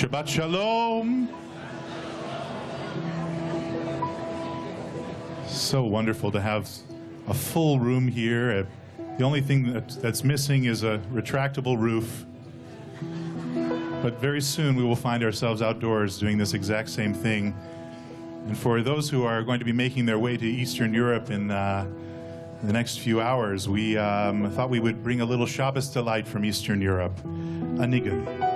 Shabbat Shalom. So wonderful to have a full room here. The only thing that's missing is a retractable roof. But very soon we will find ourselves outdoors doing this exact same thing. And for those who are going to be making their way to Eastern Europe in the next few hours, we thought we would bring a little Shabbos delight from Eastern Europe, a nigun.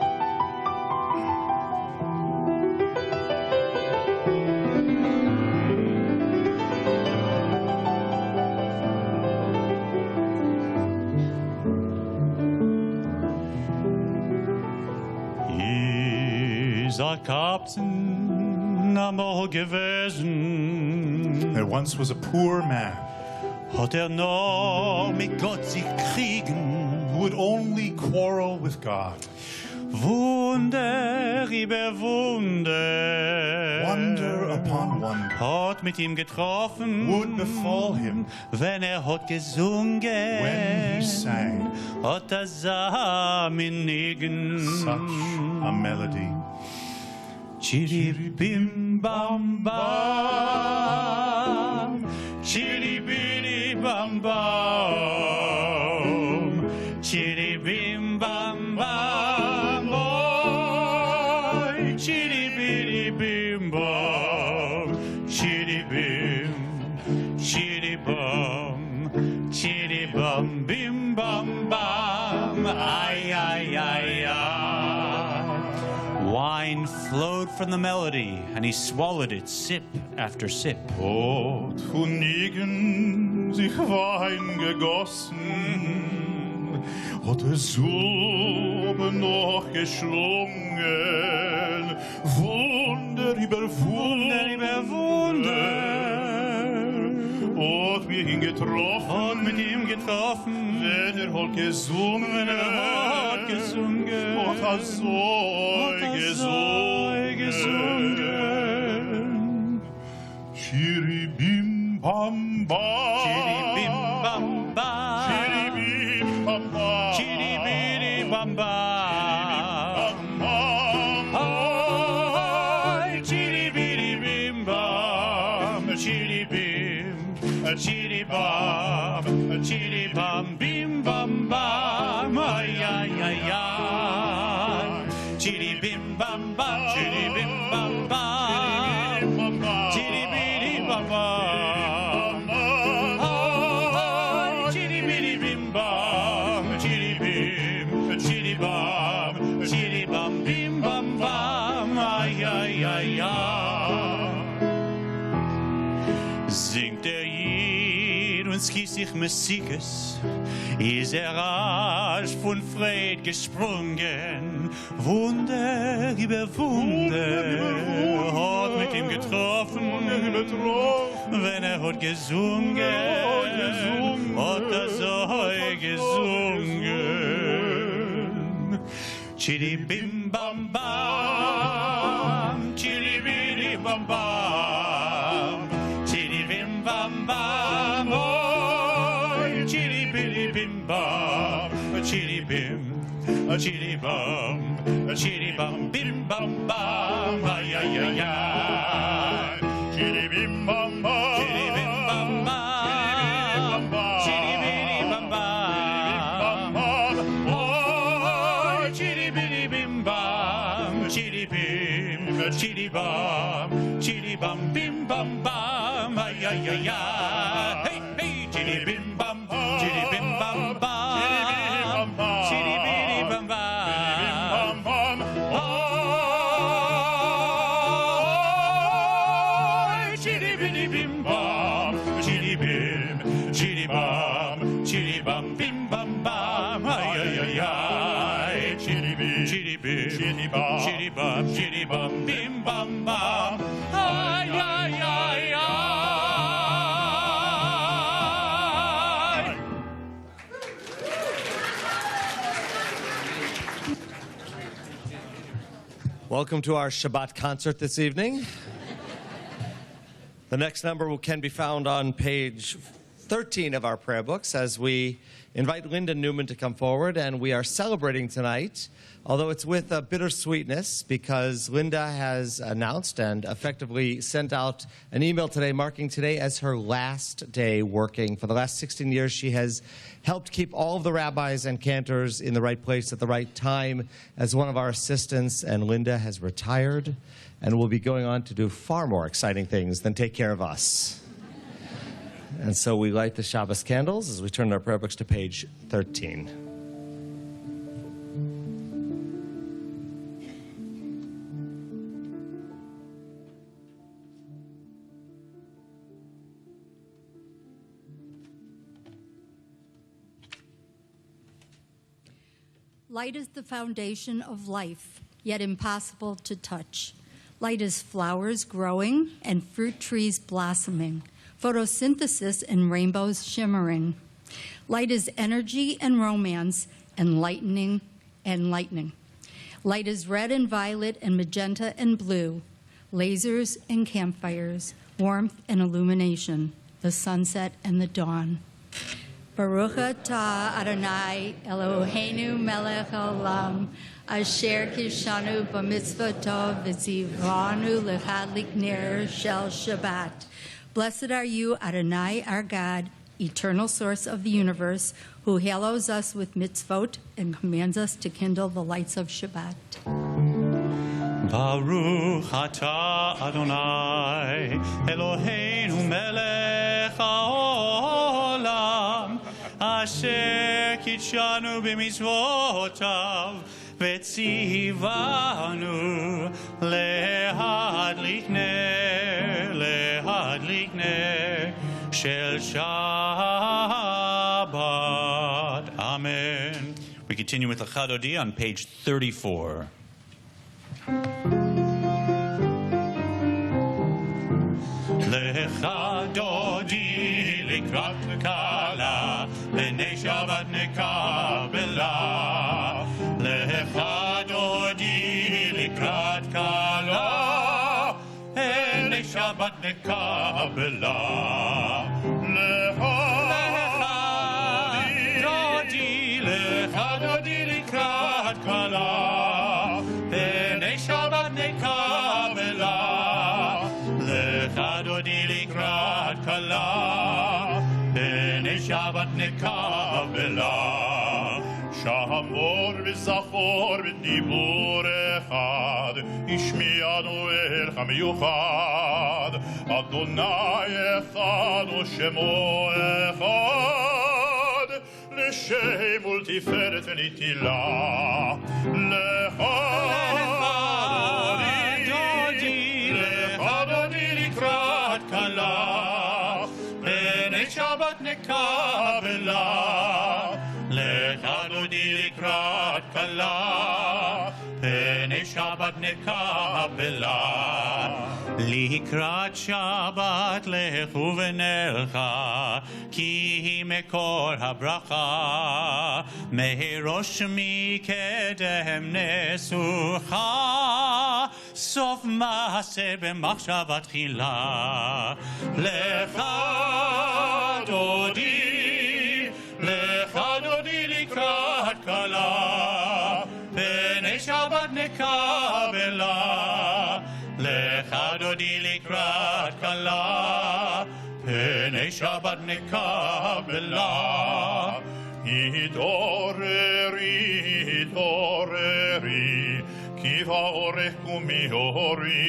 Einmal gewesen. There once was a poor man Hat noch mit Gott sich kriegen. who would only quarrel with God. Wunder über Wunder. Wonder upon wonder Hat mit ihm getroffen. would befall him Wenn hat gesungen. when he sang Hat zusammen nigen. such a melody. Chiri bim bam bam, chiri biri bam bam, chiri bim bam bam, boy, chiri biri bim bam, chiri bim, chiri bam, chiri bam bim bam bam, ay ay ay ay. Wine flowed from the melody, and he swallowed it sip after sip. Dort von Nigen sich Wein gegossen, hat so noch geschlungen, Wunder über Wunder, hat mit ihm getroffen, wenn hat gesungen, hat so gesungen. Chiri bim bam bam, Chiri bim bam bam, chiri bim bam bam, chiri biri bam bam, chiri biri bim bam, chiri bim, chiri bam, chiri bam bim bam bam, ay ay ay ay, chiri bim bam bam, chiri bim bam bam, chiri biri bam bam, chiri biri bim bam, chiri bim, chiri bam, chiri bam bim bam bam, ay ay ay ay. Singt Jid und skießt sich Messias, ist rasch von Fried gesprungen. Wunder über Wunder, hat mit ihm getroffen, wenn hat gesungen, hat so gesungen. Chiri bim bam bam, chiri biri bam bam, chiri bim bam bam, oh, chiri biri bim bam, chiri bim, chiri bam, chiri bam bim bam bam, ay ay ay ay, chiri bim bam bam, chiri bim bam bam, chiri biri bam bam, oh, chiri biri bim bam, chiri bim, chiri bam, chiri bam bim bam bam, ay ay ay ay, hey hey, chiri bim bam, chiri bim bam bam, chiri biri bam bam, oh, chiri biri bim bam, chiri bim, chiri bam, chiri bam bim bam bam, ay ay ay ay, chiri bim, chiri bim, chiri bam, chiri bam, chiri bam bim bam bam, ay ay ay ay. Welcome to our Shabbat concert this evening. The next number can be found on page 13 of our prayer books as we invite Linda Newman to come forward, and we are celebrating tonight, although it's with a bittersweetness because Linda has announced and effectively sent out an email today marking today as her last day working. For the last 16 years, she has helped keep all of the rabbis and cantors in the right place at the right time as one of our assistants, and Linda has retired and will be going on to do far more exciting things than take care of us. And so we light the Shabbos candles as we turn our prayer books to page 13. Light is the foundation of life, yet impossible to touch. Light is flowers growing and fruit trees blossoming, photosynthesis and rainbows shimmering. Light is energy and romance and lightning and lightning. Light is red and violet and magenta and blue, lasers and campfires, warmth and illumination, the sunset and the dawn. Baruch atah Adonai Eloheinu melech haolam, asher kishanu b'mitzvoto v'tzivanu l'chadlik ner shel Shabbat. Blessed are you, Adonai, our God, eternal source of the universe, who hallows us with mitzvot and commands us to kindle the lights of Shabbat. Baruch atah Adonai Eloheinu melech haolam, asher kitshanu b'mitzvotav v'tzivanu lehadlik ner shel Shabbat. Amen. We continue with the Chadodi on page 34. Lecha dodi likrat kala, b'nei Shabbat nekabela. Lecha dodi likrat kala, b'nei Shabbat nekabela. Lecha dodi likrat kala, b'nei Shabbat nekabela. Dodi likrat kala, b'nei Shabbat nekabela. Shamor v'zachor v'dibur echad, ishmi'anu elcha miyuchad. Adonai echad u'shemo echad, l'shem ultiferet v'nitila. Lecha b'nei Shabbat nekabela. Lecha dodi likrat kala, b'nei Shabbat nekabela. Likrat Shabbat lechu v'nelcha, ki hi mekor habracha, mehirosh mikedem nesucha, sof maaseh b'machshavat tchila. Lecha dodi likrat kala, b'nei Shabbat nekabela. Lecha dodi likrat kala, b'nei Shabbat nekabela. Idoreri, kiva orech kumi ori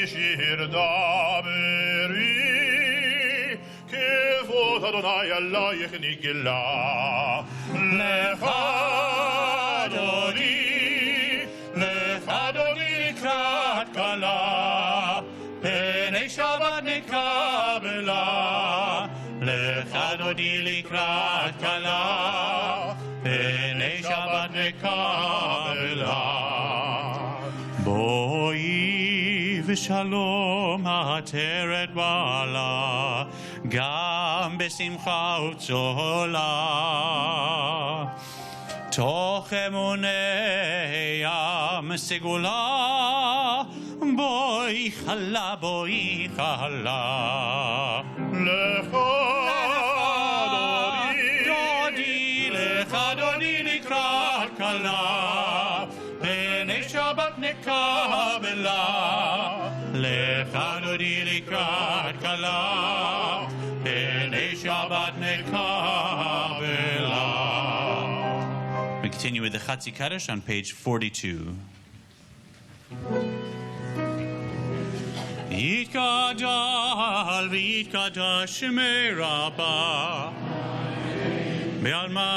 shir daberi, kevod Adonai alayich nigila. Lecha dodi likrat kala, b'nei Shabbat nekabela. Lecha dodi likrat kala, b'nei Shabbat nekabela. Boi v'shalom ha'ateret ba'ala, gam b'simcha u'tzola. תוך אמוני ים סגולה, בואי חלה, בואי חלה. לך דודי, לך דודי לקראת כלה, פני שבת נקבלה. לך דודי לקראת כלה, פני שבת נקבלה. We continue with the Chatzi Kaddish on page 42. Yitkadal v'yitkadash shemei Rabbah, Be'alma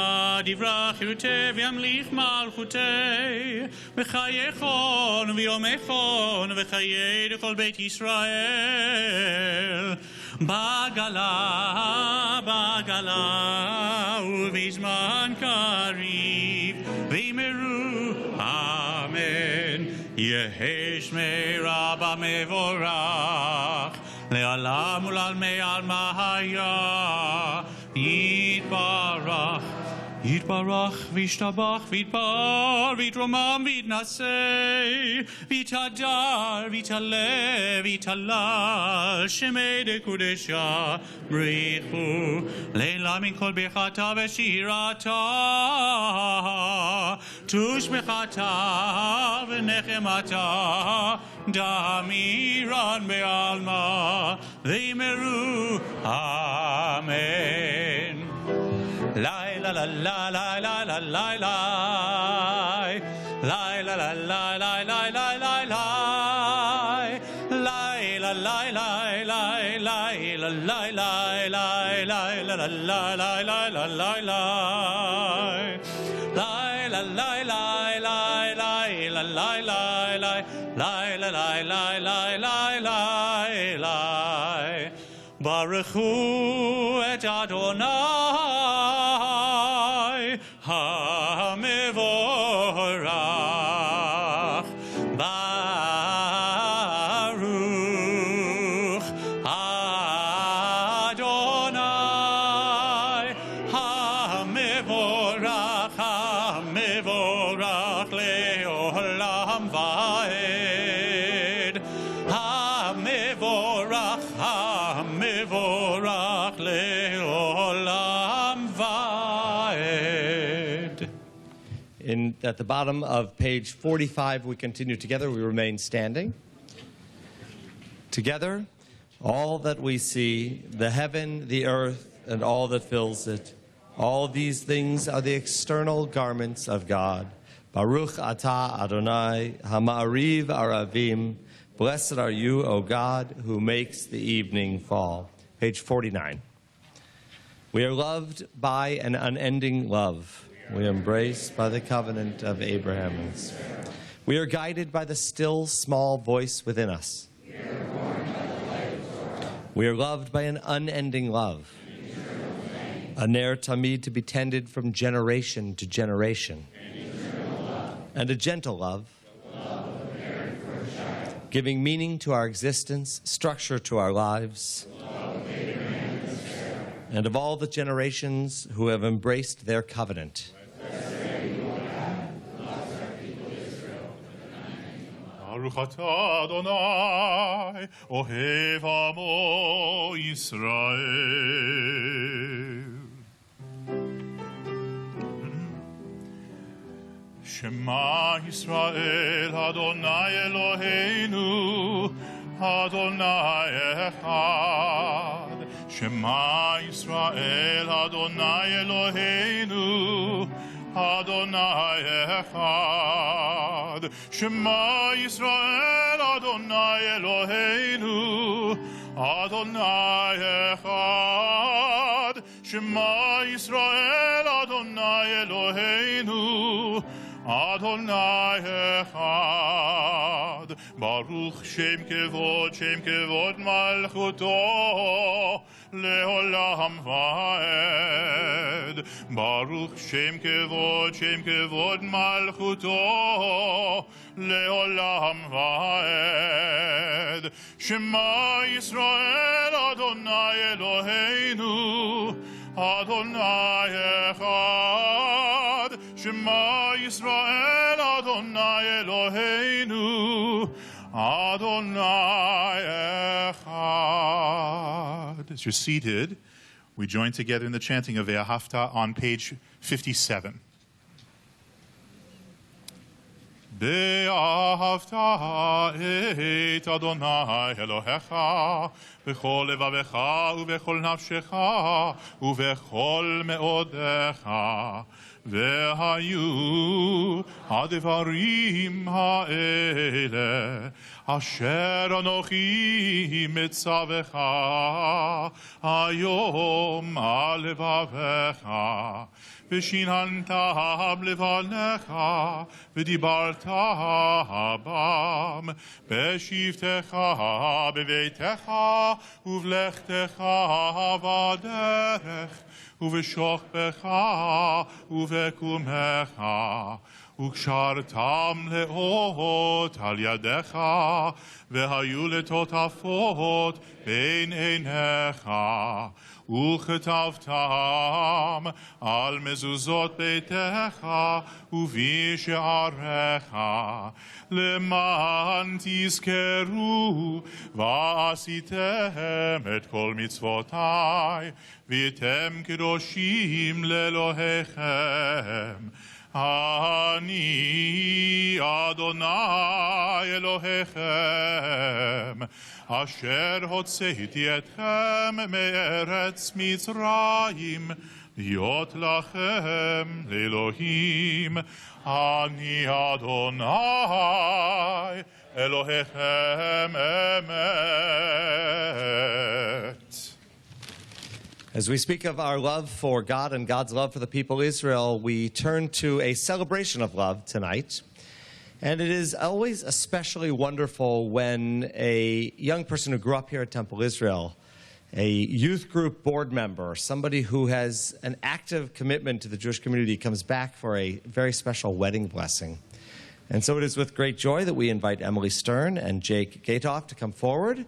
divrach yuteh v'yamlich malchuteh, V'chayechon v'yomechon v'chayei l'chol Beit Yisrael, Bagala, Bagala, u'vizman kariv, v'yimeru, Amen. Yehi shmei Rabbah mevorach, le'alam u'lalmei alma haya, Yitbarach, Yitbarach, Vishtabach, Vitbar, Vitromam, Vitnasei, Vitadar, Vitale, Vitalal, Shemei de Kudesha, Brichu, Leila min kol bechata v'shirata, Tush bechata v'nechemata, Damiran be'alma, V'yimeru, Amen. La la la la la la la la la la la la la la la la la la la la Baruch hu et Adonai ha-mevorach. Baruch Adonai ha-mevorach, ha-mevorach le'olam va'ed. Ha-mevorach, ha-mevorach le'olam va'ed. At the bottom of page 45, we continue together. We remain standing. Together, all that we see, the heaven, the earth, and all that fills it, all these things are the external garments of God. Baruch atah Adonai, ha'ma'ariv aravim. Blessed are you, O God, who makes the evening fall. Page 49. We are loved by an unending love. We are embraced by the covenant of Abraham. We are guided by the still small voice within us. We are loved by an unending love. A ner tamid to be tended from generation to generation. And a gentle love, giving meaning to our existence, structure to our lives, and of all the generations who have embraced their covenant. Baruch atah Adonai, ohev amo Yisrael. Shema Yisrael, Adonai Eloheinu, Adonai echad. Shema Yisrael, Adonai Eloheinu, Adonai echad. Shema Yisrael, Adonai Eloheinu, Adonai echad. Shema Yisrael, Adonai Eloheinu, Adonai echad. Baruch Shem Kevod Malchuto, Leolam Vaed. Baruch Shem Kevod Malchuto, Leolam Vaed. Shema Yisrael, Adonai Eloheinu, Adonai echad. Shema Yisrael Adonai Eloheinu Adonai Echad. As you're seated, we join together in the chanting of Ve'ahavta on page 57. Ve'ahavta et Adonai Elohecha b'chol levavecha u'b'chol nafshecha u'b'chol me'odecha ve'hayu ha'devarim ha'ele asher anochi mitzavecha hayom al levavecha ושיננתם לבניך ודיברת בם בשבתך בביתך ובלכתך בדרך ובשוכבך ובקומך וקשרתם לאות על ידיך והיו לטוטפות בין עיניך וכתבתם על מזוזות ביתך ובשעריך למען תזכרו ועשיתם את כל מצוותי והייתם קדושים לאלוהיכם אני אדוני אלוהיכם אשר הוצאתי אתכם מארץ מצרים להיות לכם לאלוהים אני אדוני אלוהיכם אמת. As we speak of our love for God and God's love for the people of Israel, we turn to a celebration of love tonight. And it is always especially wonderful when a young person who grew up here at Temple Israel, a youth group board member, somebody who has an active commitment to the Jewish community, comes back for a very special wedding blessing. And so it is with great joy that we invite Emily Stern and Jake Gatoff to come forward,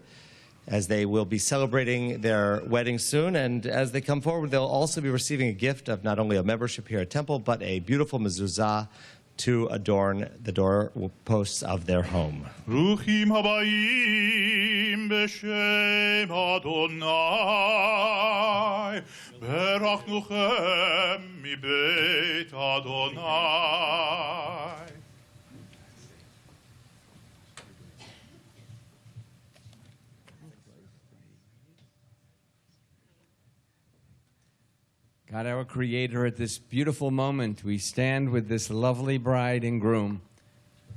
as they will be celebrating their wedding soon. And as they come forward, they'll also be receiving a gift of not only a membership here at Temple, but a beautiful mezuzah to adorn the doorposts of their home. Ruchim habayim b'shem Adonai berachnuchem mibeit Adonai. God, our Creator, at this beautiful moment, we stand with this lovely bride and groom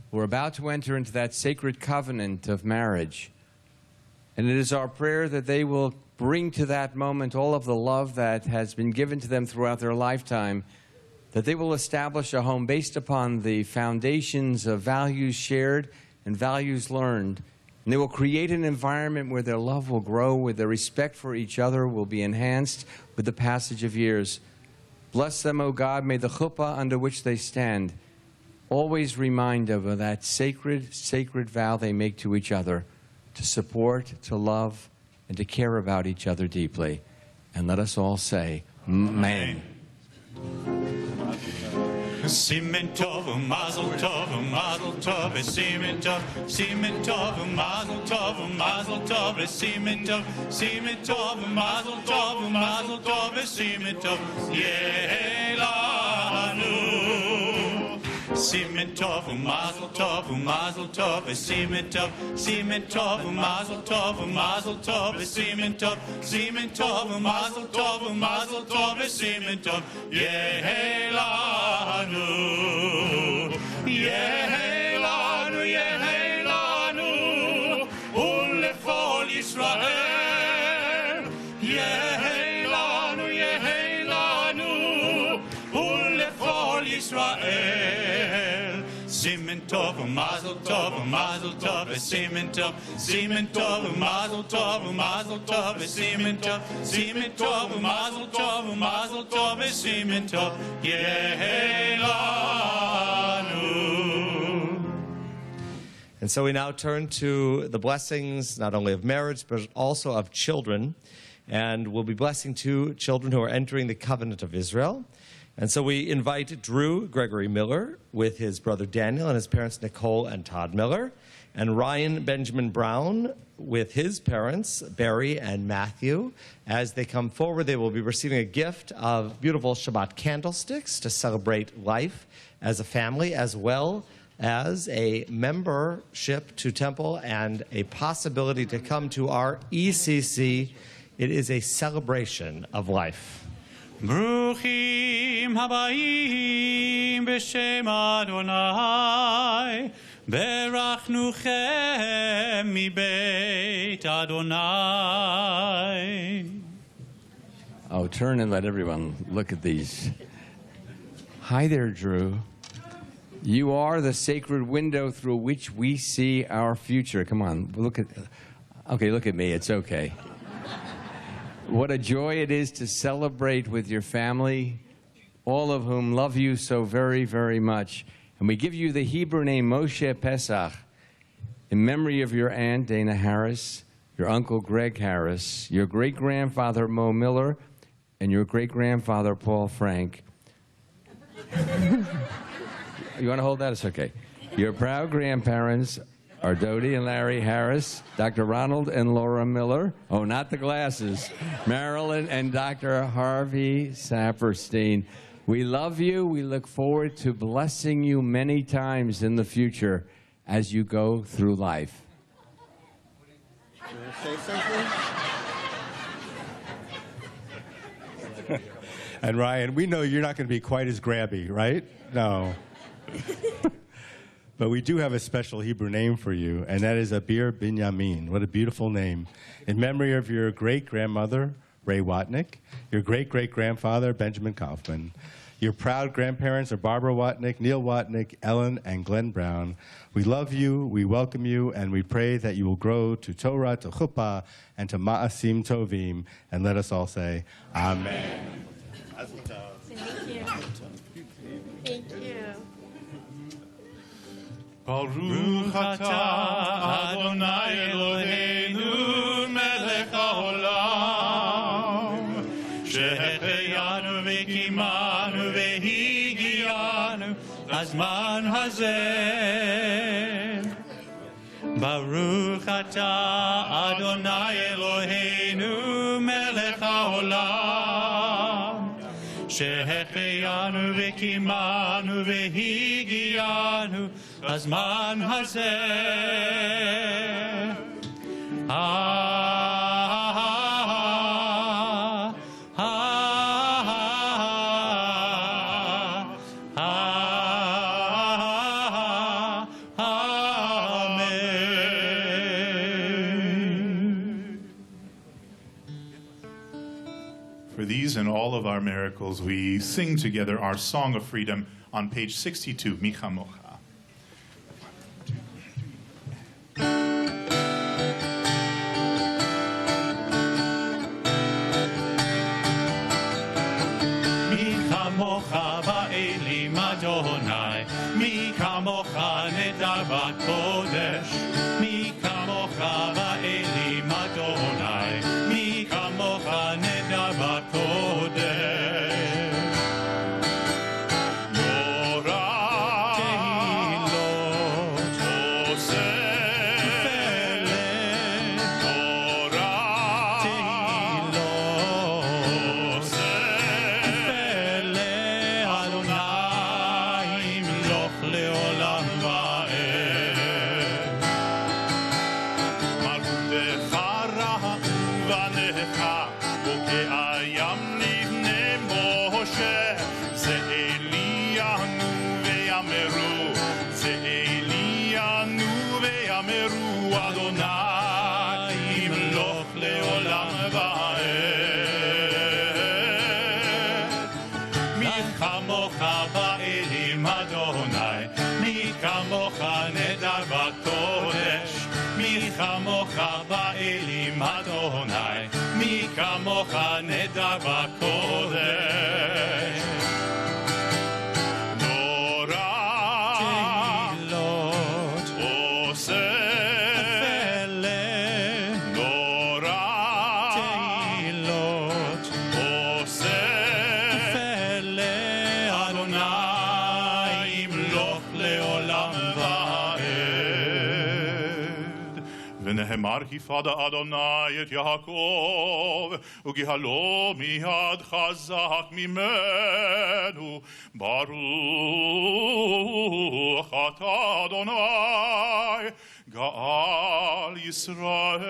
who are about to enter into that sacred covenant of marriage. And it is our prayer that they will bring to that moment all of the love that has been given to them throughout their lifetime, that they will establish a home based upon the foundations of values shared and values learned. And they will create an environment where their love will grow, where their respect for each other will be enhanced with the passage of years. Bless them, O God. May the chuppah under which they stand always remind them of that sacred, sacred vow they make to each other to support, to love, and to care about each other deeply. And let us all say, Amen. Simen tov, mazel tov, mazel tov, simen tov, mazel tov, mazel tov, simen tov, mazel tov, mazel tov, simen tov, yelanu. Simen tov, mazel tov, mazel tov, simen tov, mazel tov, mazel tov, simen tov, mazel tov, mazel tov, simen tov, yelanu, yelanu, yelanu, ulechol Yisrael, yelanu, yelanu, ulechol Yisrael. Simen tov, mazel tov, mazel tov, simen tov, mazel tov, mazel tov, simen tov, mazel tov, mazel tov, simen tov, yelanu. And so we now turn to the blessings, not only of marriage, but also of children. And we'll be blessing two children who are entering the covenant of Israel. And so we invite Drew Gregory Miller with his brother Daniel and his parents Nicole and Todd Miller, and Ryan Benjamin Brown with his parents Barry and Matthew. As they come forward, they will be receiving a gift of beautiful Shabbat candlesticks to celebrate life as a family, as well as a membership to Temple and a possibility to come to our ECC. It is a celebration of life. ברוכים הבאים בשם אדוני, ברכנוכם מבית אדוני. Oh, turn and let everyone look at these. Hi there, Drew. You are the sacred window through which we see our future. Come on, look at me. It's okay. What a joy it is to celebrate with your family, all of whom love you so very, very much. And we give you the Hebrew name Moshe Pesach in memory of your aunt, Dana Harris, your uncle, Greg Harris, your great-grandfather, Mo Miller, and your great-grandfather, Paul Frank. You want to hold that? It's okay. Your proud grandparents are Dodie and Larry Harris, Dr. Ronald and Laura Miller, oh, not the glasses, Marilyn and Dr. Harvey Saperstein. We love you. We look forward to blessing you many times in the future as you go through life. You want to say something? And Ryan, we know you're not going to be quite as grabby, right? No. But we do have a special Hebrew name for you, and that is Abir Binyamin. What a beautiful name. In memory of your great-grandmother, Ray Watnick, your great-great-grandfather, Benjamin Kaufman. Your proud grandparents are Barbara Watnick, Neil Watnick, Ellen, and Glenn Brown. We love you, we welcome you, and we pray that you will grow to Torah, to Chuppah, and to Ma'asim Tovim. And let us all say, Amen. Thank you. Thank you. ברוך אתה אדוני אלוהינו מלך העולם שהחיינו וקיימנו והגיענו לזמן הזה. ברוך אתה אדוני אלוהינו מלך העולם שהחיינו וקיימנו והגיענו לזמן הזה. For these and all of our miracles, we sing together our Song of Freedom on page 62, Mi Chamocha. באלים אדוני, מי כמוך נדר בקודש, מי כמוך באלים אדוני, מי כמוך נדר בקודש. נורא תהילות עושה תפארת, נורא תהילות עושה לעולם ועד. מלכותך רחובנך, בוקע ים לפני משה. זה אלינו ויאמרו, זה אלינו ויאמרו, אדוני ימלוך לעולם ועד. מי כמוך באלים אדוני, מי כמוך נדר בקודש, מי כמוך באלים אדוני, מי כמוך נדר בקודש. נורא תהילות עושה תפארת, נורא תהילות עושה תפארת. ונאמר יפד אדוני את יעקב, וגהלו מיד חזק ממנו, ברוך אתה אדוני, גאל ישראל.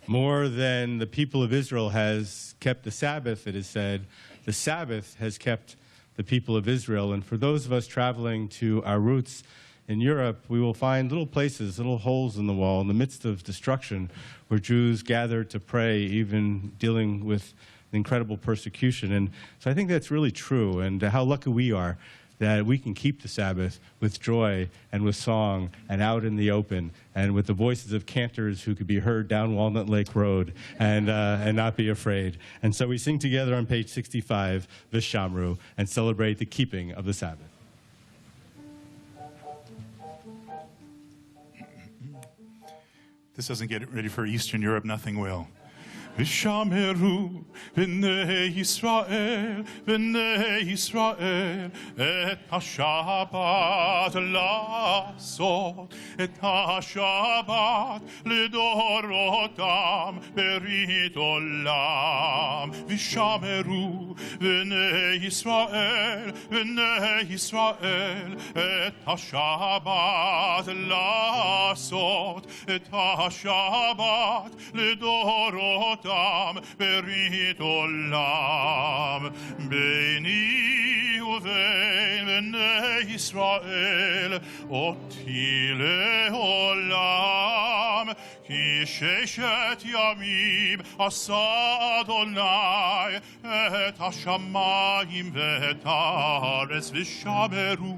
More than the people of Israel has kept the Sabbath, it is said, the Sabbath has kept the people of Israel. And for those of us traveling to our roots in Europe, we will find little places, little holes in the wall in the midst of destruction where Jews gather to pray, even dealing with incredible persecution. And so I think that's really true, and how lucky we are that we can keep the Sabbath with joy and with song and out in the open and with the voices of cantors who could be heard down Walnut Lake Road and not be afraid. And so we sing together on page 65, Vishamru, and celebrate the keeping of the Sabbath. This doesn't get ready for Eastern Europe, nothing will. ושמרו בני ישראל, את השבת לעשות, את השבת לדורותם ברית עולם. ושמרו בני ישראל, את השבת לעשות, את השבת לדורותם ברית עולם. ביני ובין בני ישראל אותי לעולם, כי ששת ימים עשה אדוני את השמיים ואת הארץ. ושמרו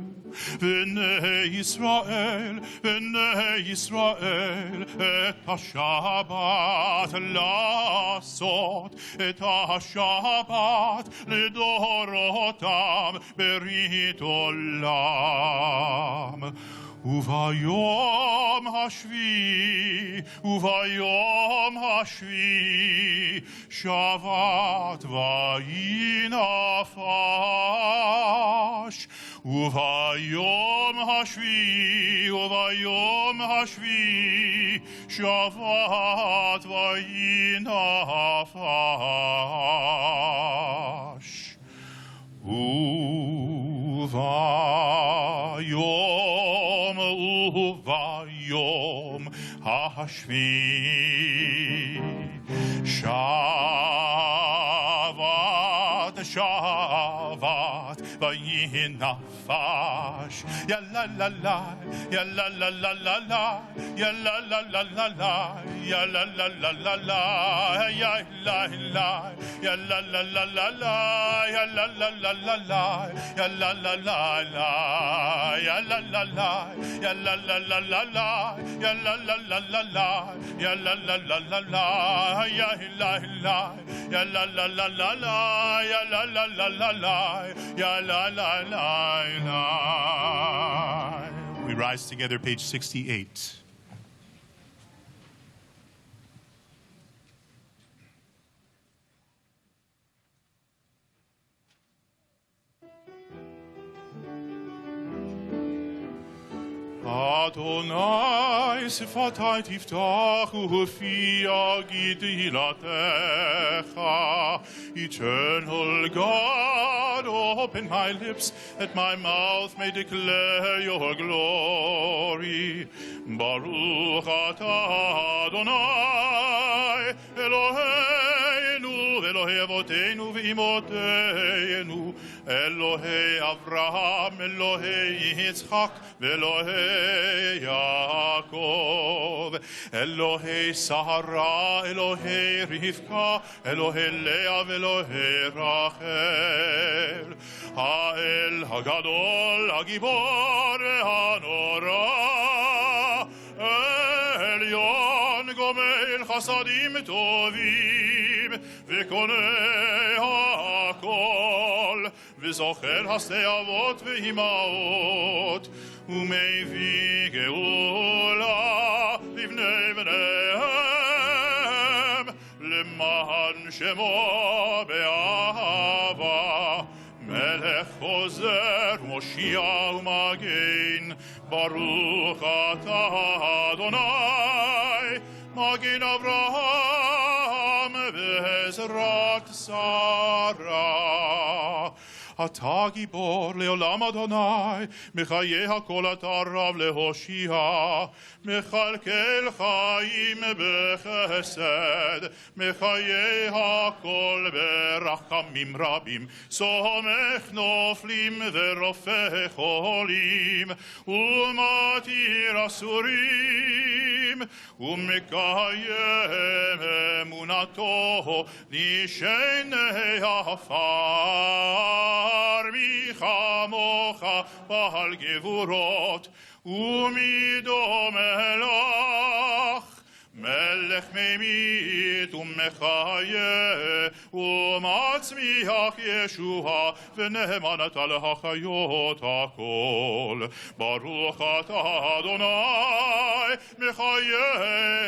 בני ישראל, את השבת לעשות, את השבת לדורותם ברית עולם. וביום השביעי שבת וינפש. וביום השביעי שבת וינפש. וביום השביעי שבת וינפש. יא לה לה לה, יא לה לה לה לה לה, יא לה לה לה לה לה, יא לה לה לה לה לה, יא לה לה, יא לה לה לה לה לה, יא לה לה לה לה לה, יא לה לה לה לה, יא לה לה לה, יא לה לה לה לה לה, יא לה לה לה לה לה, יא לה לה לה לה לה, יא לה לה, יא לה לה לה לה לה, יא לה לה לה לה לה, יא לה לה לה לה. We rise together, page 68. Adonai sifatai tiftachu ufia gidilatecha. Eternal God, open my lips, that my mouth may declare your glory. Baruch atah Adonai, Eloheinu, Elohei avoteinu v'imoteinu, Elohei Avraham, Elohei Yitzchak, Elohei Yaakov, Elohei Sarah, Elohei Rivka, Elohei Leah, Elohei Rachel, Ha'el Hagadol, Hagibor, Hanora, Elyon Gomel Chasadim Tovim, V'konei HaKol, V'zocher Haseavot V'himaot, U'mevii Geula Livnei Bneihem, L'man Shemo Be'ahava, Melech Chozer מושיע ומגן, ברוך אתה אדוני, מגן אברהם בעזרת שרה. אתה גיבור לעולם אדוני, מחיי הכל אתה רב להושיע, מכלכל חיים בחסד, מחיי הכל ברחמים רבים, סומך נופלים ורופא חולים, ומתיר אסורים, ומקיים אמונתו נשעני עפר. מי כמוך בעל גבורות ומדומה לך, מלך ממית ומחיה ומצמיח ישועה, ונאמן אתה להחיות הכל. ברוך אתה אדוני מחיי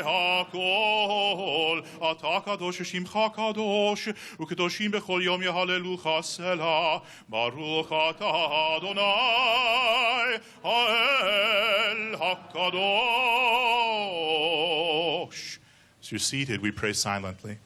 הכל, אתה קדוש שמך קדוש, וקדושים בכל יום יהללוך סלה. ברוך אתה אדוני האל הקדוש. As you're seated, we pray silently.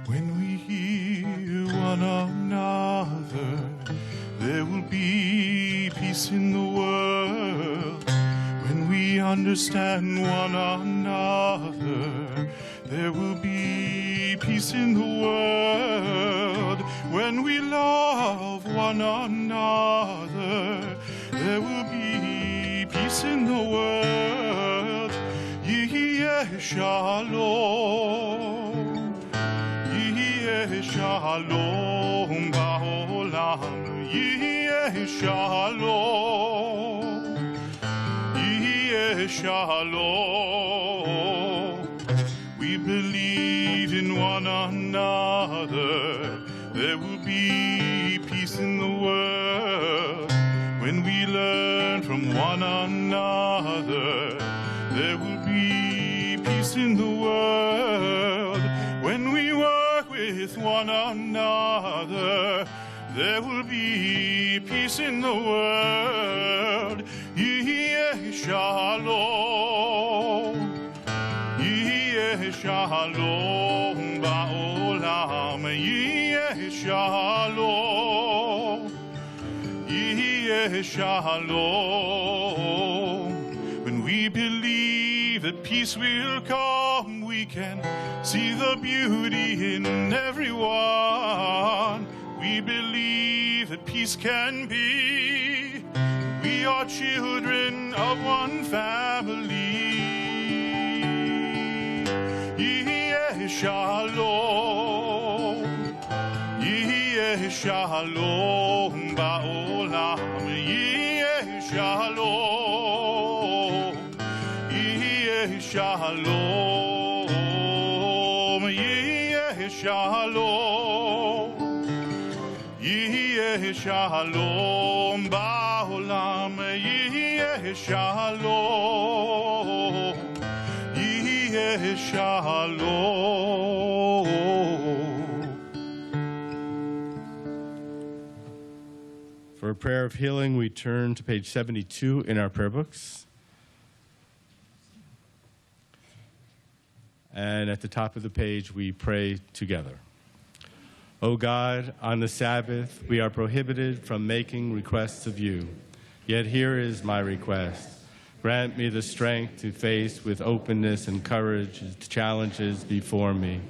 When we hear one another, there will be peace in the world. When we understand one another, there will be peace in the world. When we love one another, there will be peace in the world. Yeh shalom. Shalom ba'olam, Yeh shalom, Yeh shalom. We believe in one another, there will be peace in the world. When we learn from one another, there will be peace in the world. When we work with one another, there will be peace in the world. Yeh shalom, Yeh shalom ba'olam, Yeh shalom, Yeh shalom. When we believe that peace will come, we can see the beauty in everyone. We believe that peace can be. We are children of one family. Yeh shalom, Yeh shalom ba'olam, Yeh shalom, Yeh shalom, Yeh shalom, Yeh shalom ba'olam, Yeh shalom, Yeh shalom. For a prayer of healing, we turn to page 72 in our prayer books. And at the top of the page, we pray together. O God, on the Sabbath, we are prohibited from making requests of you. Yet here is my request. Grant me the strength to face with openness and courage the challenges before me,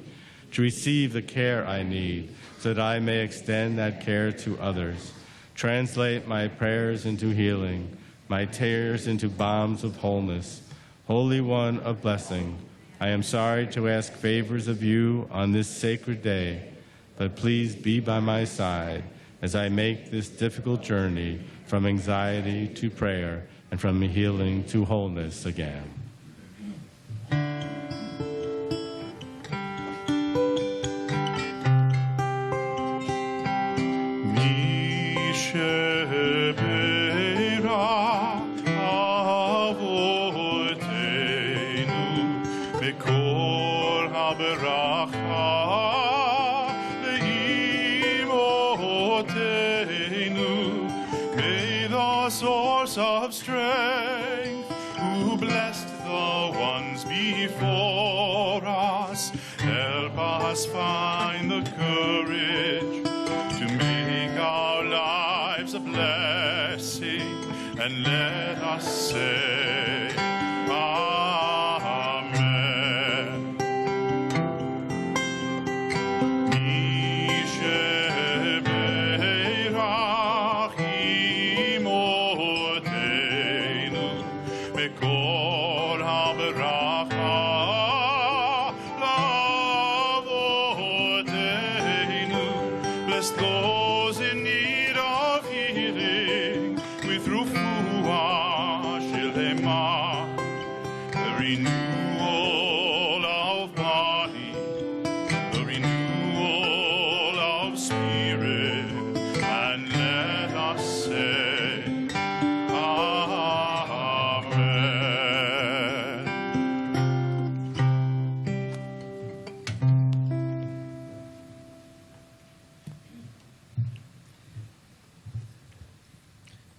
to receive the care I need, so that I may extend that care to others. Translate my prayers into healing, my tears into balms of wholeness. Holy One of blessing, I am sorry to ask favors of you on this sacred day, but please be by my side as I make this difficult journey from anxiety to prayer and from healing to wholeness again. Source of strength, who blessed the ones before us, help us find the courage to make our lives a blessing, and let us say, Amen. Bless those in need of healing with refuah shelema, the renewal of body, the renewal of spirit, and let us say, Amen.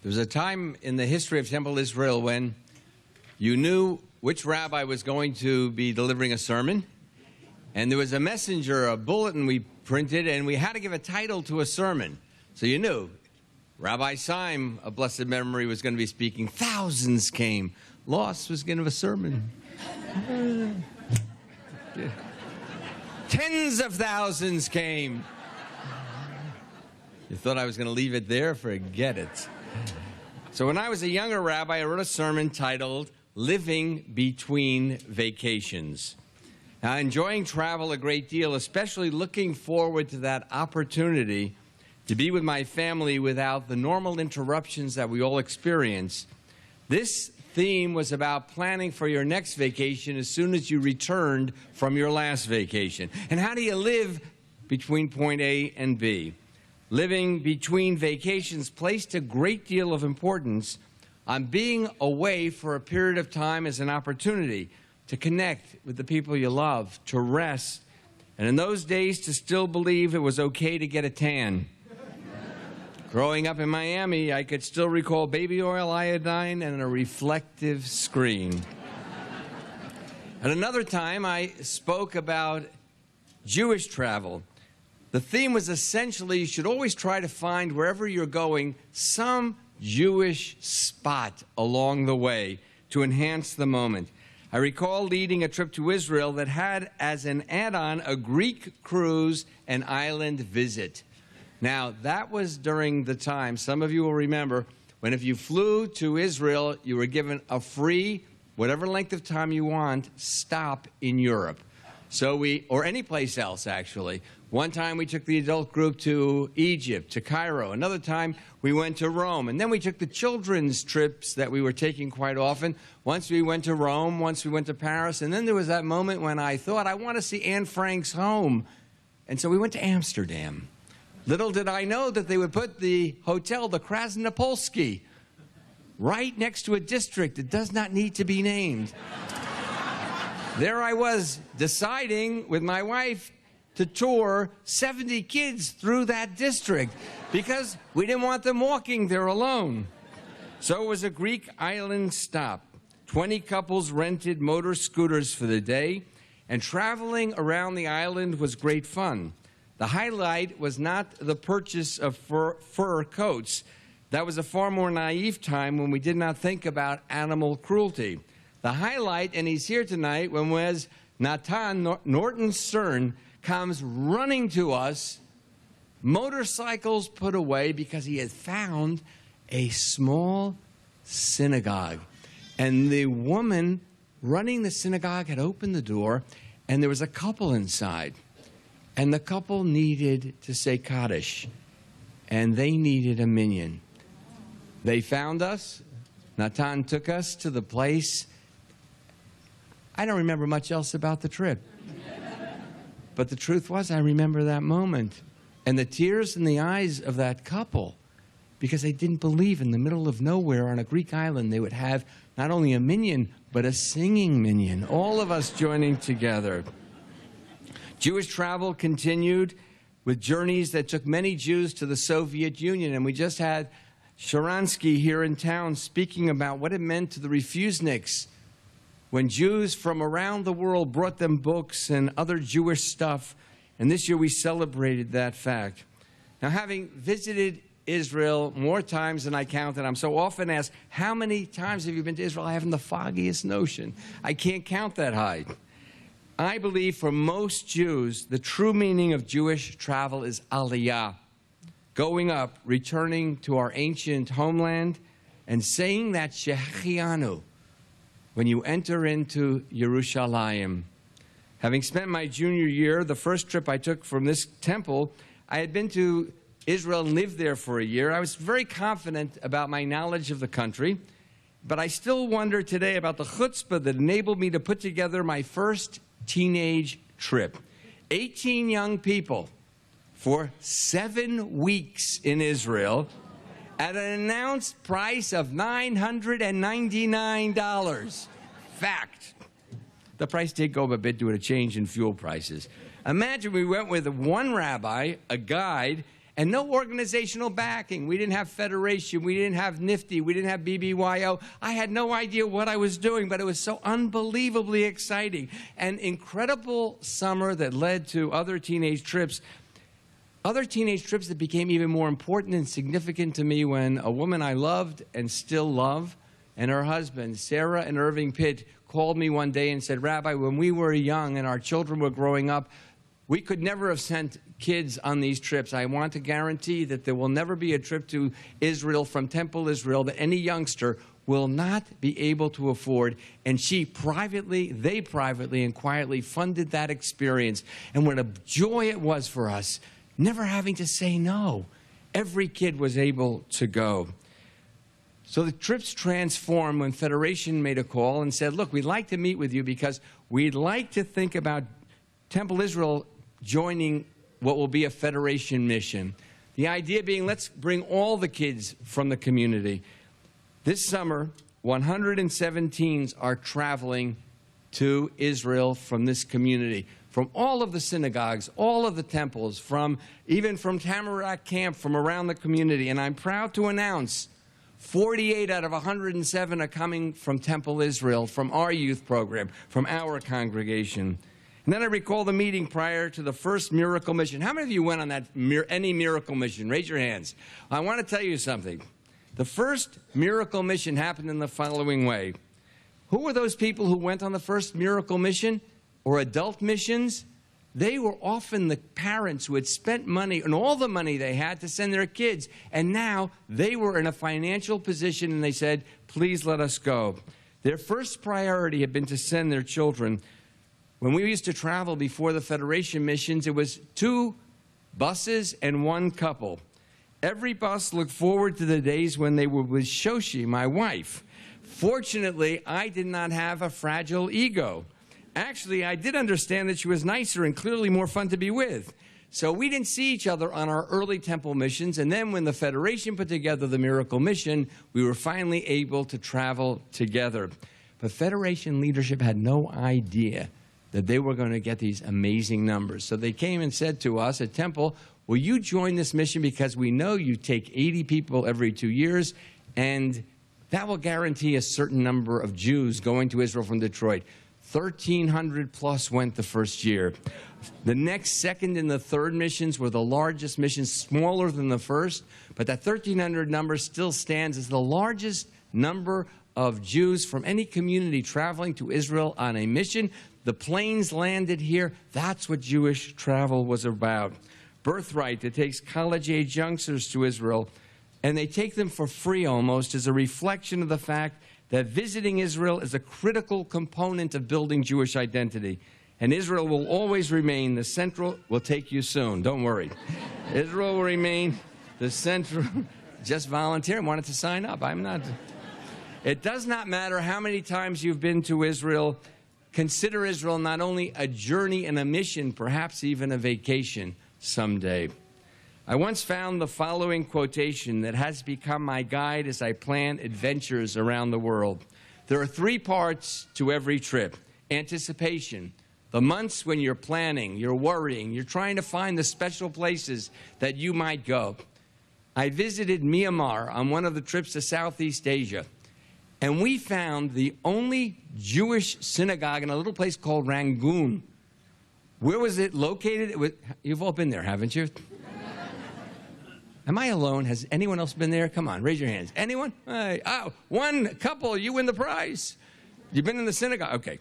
There was a time in the history of Temple Israel when you knew which rabbi was going to be delivering a sermon, and there was a messenger, a bulletin we printed, and we had to give a title to a sermon. So you knew Rabbi Syme, of blessed memory, was going to be speaking. Thousands came. Loss was going to have a sermon. Tens of thousands came. You thought I was going to leave it there? Forget it. So when I was a younger rabbi, I wrote a sermon titled, Living Between Vacations. Now, enjoying travel a great deal, especially looking forward to that opportunity to be with my family without the normal interruptions that we all experience, this theme was about planning for your next vacation as soon as you returned from your last vacation. And how do you live between point A and B? Living between vacations placed a great deal of importance on being away for a period of time as an opportunity to connect with the people you love, to rest, and in those days to still believe it was okay to get a tan. Growing up in Miami, I could still recall baby oil, iodine, and a reflective screen. At another time, I spoke about Jewish travel. The theme was essentially you should always try to find, wherever you're going, some Jewish spot along the way to enhance the moment. I recall leading a trip to Israel that had as an add-on a Greek cruise and island visit. Now, that was during the time, some of you will remember, when if you flew to Israel, you were given a free, whatever length of time you want, stop in Europe. So or any place else, actually. One time we took the adult group to Egypt, to Cairo. Another time we went to Rome. And then we took the children's trips that we were taking quite often. Once we went to Rome, once we went to Paris. And then there was that moment when I thought, I want to see Anne Frank's home. And so we went to Amsterdam. Little did I know that they would put the hotel, the Krasnopolski, right next to a district that does not need to be named. There I was, deciding with my wife to tour 70 kids through that district because we didn't want them walking there alone. So it was a Greek island stop. 20 couples rented motor scooters for the day, and traveling around the island was great fun. The highlight was not the purchase of fur coats. That was a far more naive time when we did not think about animal cruelty. The highlight, and he's here tonight, was Nathan Norton Stern comes running to us, motorcycles put away, because he had found a small synagogue. And the woman running the synagogue had opened the door, and there was a couple inside. And the couple needed to say Kaddish, and they needed a minyan. They found us. Natan took us to the place. I don't remember much else about the trip. But the truth was, I remember that moment and the tears in the eyes of that couple, because they didn't believe in the middle of nowhere on a Greek island they would have not only a minyan, but a singing minyan, all of us joining together. Jewish travel continued with journeys that took many Jews to the Soviet Union, and we just had Sharansky here in town speaking about what it meant to the refuseniks when Jews from around the world brought them books and other Jewish stuff, and this year we celebrated that fact. Now, having visited Israel more times than I counted, I'm so often asked, how many times have you been to Israel? I haven't the foggiest notion. I can't count that high. I believe for most Jews, the true meaning of Jewish travel is aliyah, going up, returning to our ancient homeland, and saying that Shechianu when you enter into Yerushalayim. Having spent my junior year, the first trip I took from this temple, I had been to Israel and lived there for a year. I was very confident about my knowledge of the country, but I still wonder today about the chutzpah that enabled me to put together my first teenage trip. 18 young people for 7 weeks in Israel at an announced price of $999. Fact. The price did go up a bit due to a change in fuel prices. Imagine we went with one rabbi, a guide, and no organizational backing. We didn't have Federation. We didn't have NIFTY. We didn't have BBYO. I had no idea what I was doing, but it was so unbelievably exciting. An incredible summer that led to other teenage trips. Other teenage trips that became even more important and significant to me when a woman I loved and still love and her husband, Sarah and Irving Pitt, called me one day and said, Rabbi, when we were young and our children were growing up, we could never have sent kids on these trips. I want to guarantee that there will never be a trip to Israel from Temple Israel that any youngster will not be able to afford. And they privately and quietly funded that experience. And what a joy it was for us, never having to say no. Every kid was able to go. So the trips transformed when Federation made a call and said, look, we'd like to meet with you because we'd like to think about Temple Israel joining what will be a Federation mission. The idea being, let's bring all the kids from the community. This summer, 117 are traveling to Israel from this community, from all of the synagogues, all of the temples, even from Tamarack Camp, from around the community. And I'm proud to announce 48 out of 107 are coming from Temple Israel, from our youth program, from our congregation. And then I recall the meeting prior to the first miracle mission. How many of you went on any miracle mission? Raise your hands. I want to tell you something. The first miracle mission happened in the following way. Who were those people who went on the first miracle mission or adult missions? They were often the parents who had spent money and all the money they had to send their kids. And now they were in a financial position and they said, please let us go. Their first priority had been to send their children. When we used to travel before the Federation missions, it was 2 buses and 1 couple. Every bus looked forward to the days when they were with Shoshi, my wife. Fortunately, I did not have a fragile ego. Actually, I did understand that she was nicer and clearly more fun to be with. So we didn't see each other on our early temple missions, and then when the Federation put together the miracle mission, we were finally able to travel together. But Federation leadership had no idea that they were going to get these amazing numbers. So they came and said to us at Temple, will you join this mission because we know you take 80 people every 2 years, and that will guarantee a certain number of Jews going to Israel from Detroit. 1,300 plus went the first year. The next, second, and the third missions were the largest missions, smaller than the first, but that 1,300 number still stands as the largest number of Jews from any community traveling to Israel on a mission. The planes landed here. That's what Jewish travel was about. Birthright that takes college-age youngsters to Israel, and they take them for free almost, as a reflection of the fact that visiting Israel is a critical component of building Jewish identity. And Israel will always remain the central. We'll take you soon, don't worry. Israel will remain the central. Just volunteer and wanted to sign up. I'm not. It does not matter how many times you've been to Israel. Consider Israel not only a journey and a mission, perhaps even a vacation someday. I once found the following quotation that has become my guide as I plan adventures around the world. There are 3 parts to every trip. Anticipation, the months when you're planning, you're worrying, you're trying to find the special places that you might go. I visited Myanmar on one of the trips to Southeast Asia, and we found the only Jewish synagogue in a little place called Rangoon. Where was it located? You've all been there, haven't you? Am I alone? Has anyone else been there? Come on, raise your hands. Anyone? Hey, oh, one couple, you win the prize. You've been in the synagogue? Okay.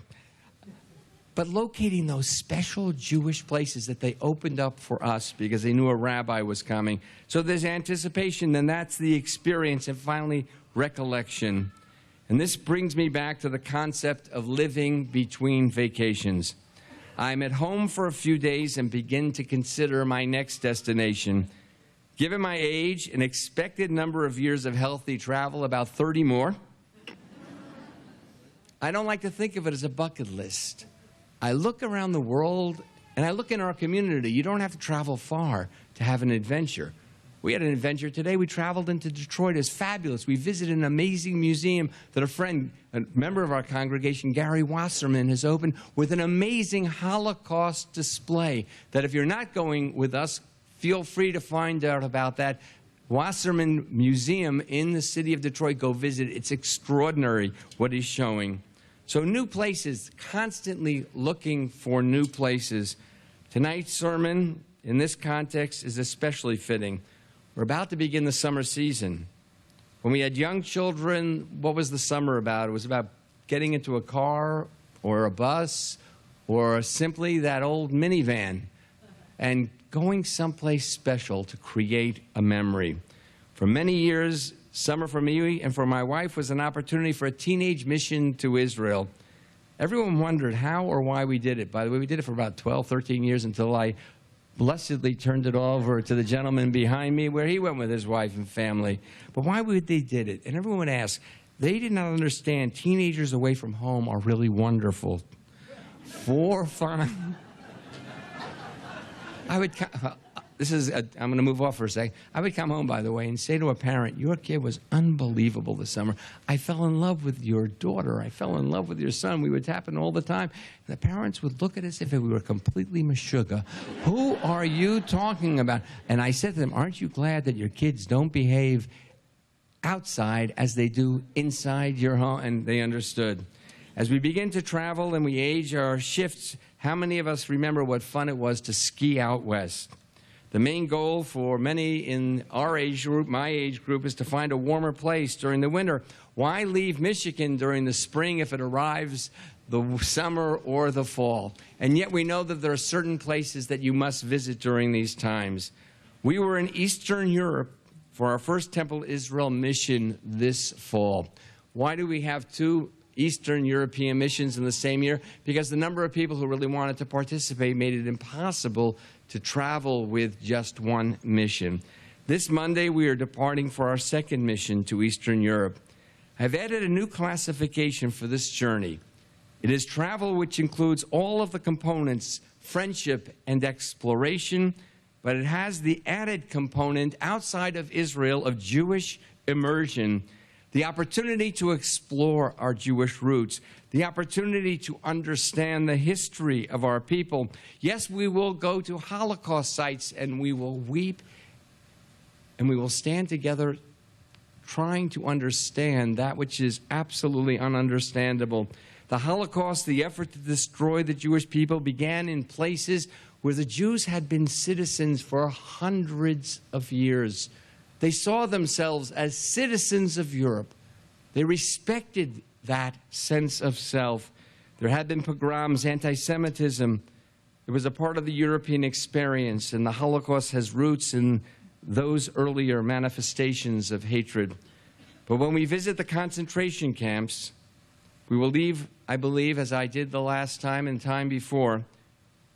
But locating those special Jewish places that they opened up for us because they knew a rabbi was coming. So there's anticipation, then that's the experience, and finally, recollection. And this brings me back to the concept of living between vacations. I'm at home for a few days and begin to consider my next destination. Given my age, an expected number of years of healthy travel, about 30 more, I don't like to think of it as a bucket list. I look around the world, and I look in our community. You don't have to travel far to have an adventure. We had an adventure today. We traveled into Detroit. It's fabulous. We visited an amazing museum that a friend, a member of our congregation, Gary Wasserman, has opened with an amazing Holocaust display that if you're not going with us, feel free to find out about that. Wasserman Museum in the city of Detroit. Go visit. It's extraordinary what he's showing. So new places, constantly looking for new places. Tonight's sermon, in this context, is especially fitting. We're about to begin the summer season. When we had young children, what was the summer about? It was about getting into a car or a bus or simply that old minivan and going someplace special to create a memory. For many years, summer for me and for my wife was an opportunity for a teenage mission to Israel. Everyone wondered how or why we did it. By the way, we did it for about 12, 13 years until I blessedly turned it over to the gentleman behind me where he went with his wife and family. But why would they did it? And everyone would ask, they did not understand teenagers away from home are really wonderful. 4 fun. I'm going to move off for a second. I would come home, by the way, and say to a parent, your kid was unbelievable this summer. I fell in love with your daughter. I fell in love with your son. We would happen all the time. And the parents would look at us as if we were completely meshuggah. Who are you talking about? And I said to them, aren't you glad that your kids don't behave outside as they do inside your home? And they understood. As we begin to travel and we age our shifts, how many of us remember what fun it was to ski out west? The main goal for many in our age group, my age group, is to find a warmer place during the winter. Why leave Michigan during the spring if it arrives the summer or the fall? And yet we know that there are certain places that you must visit during these times. We were in Eastern Europe for our first Temple Israel mission this fall. Why do we have 2 Eastern European missions in the same year? Because the number of people who really wanted to participate made it impossible to travel with just one mission. This Monday, we are departing for our second mission to Eastern Europe. I've added a new classification for this journey. It is travel which includes all of the components, friendship and exploration, but it has the added component outside of Israel of Jewish immersion, the opportunity to explore our Jewish roots, the opportunity to understand the history of our people. Yes, we will go to Holocaust sites and we will weep and we will stand together trying to understand that which is absolutely ununderstandable. The The Holocaust, the effort to destroy the Jewish people, began in places where the Jews had been citizens for hundreds of years. They saw themselves as citizens of Europe. They respected that sense of self. There had been pogroms, anti-Semitism. It was a part of the European experience, and the Holocaust has roots in those earlier manifestations of hatred. But when we visit the concentration camps, we will leave, I believe, as I did the last time and time before,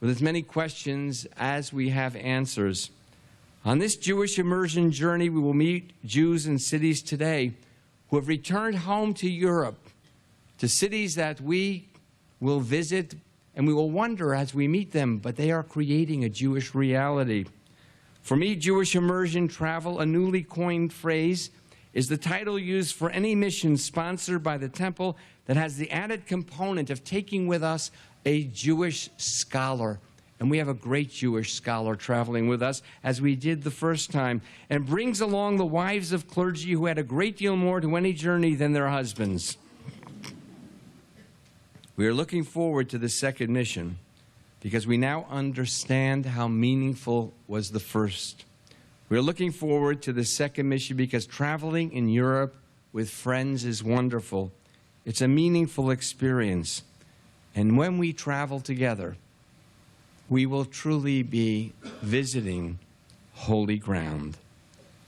with as many questions as we have answers. On this Jewish immersion journey, we will meet Jews in cities today who have returned home to Europe, to cities that we will visit, and we will wonder as we meet them, but they are creating a Jewish reality. For me, Jewish immersion travel, a newly coined phrase, is the title used for any mission sponsored by the temple that has the added component of taking with us a Jewish scholar. And we have a great Jewish scholar traveling with us, as we did the first time, and brings along the wives of clergy who had a great deal more to any journey than their husbands. We are looking forward to the second mission because we now understand how meaningful was the first. We are looking forward to the second mission because traveling in Europe with friends is wonderful. It's a meaningful experience. And when we travel together, we will truly be visiting holy ground.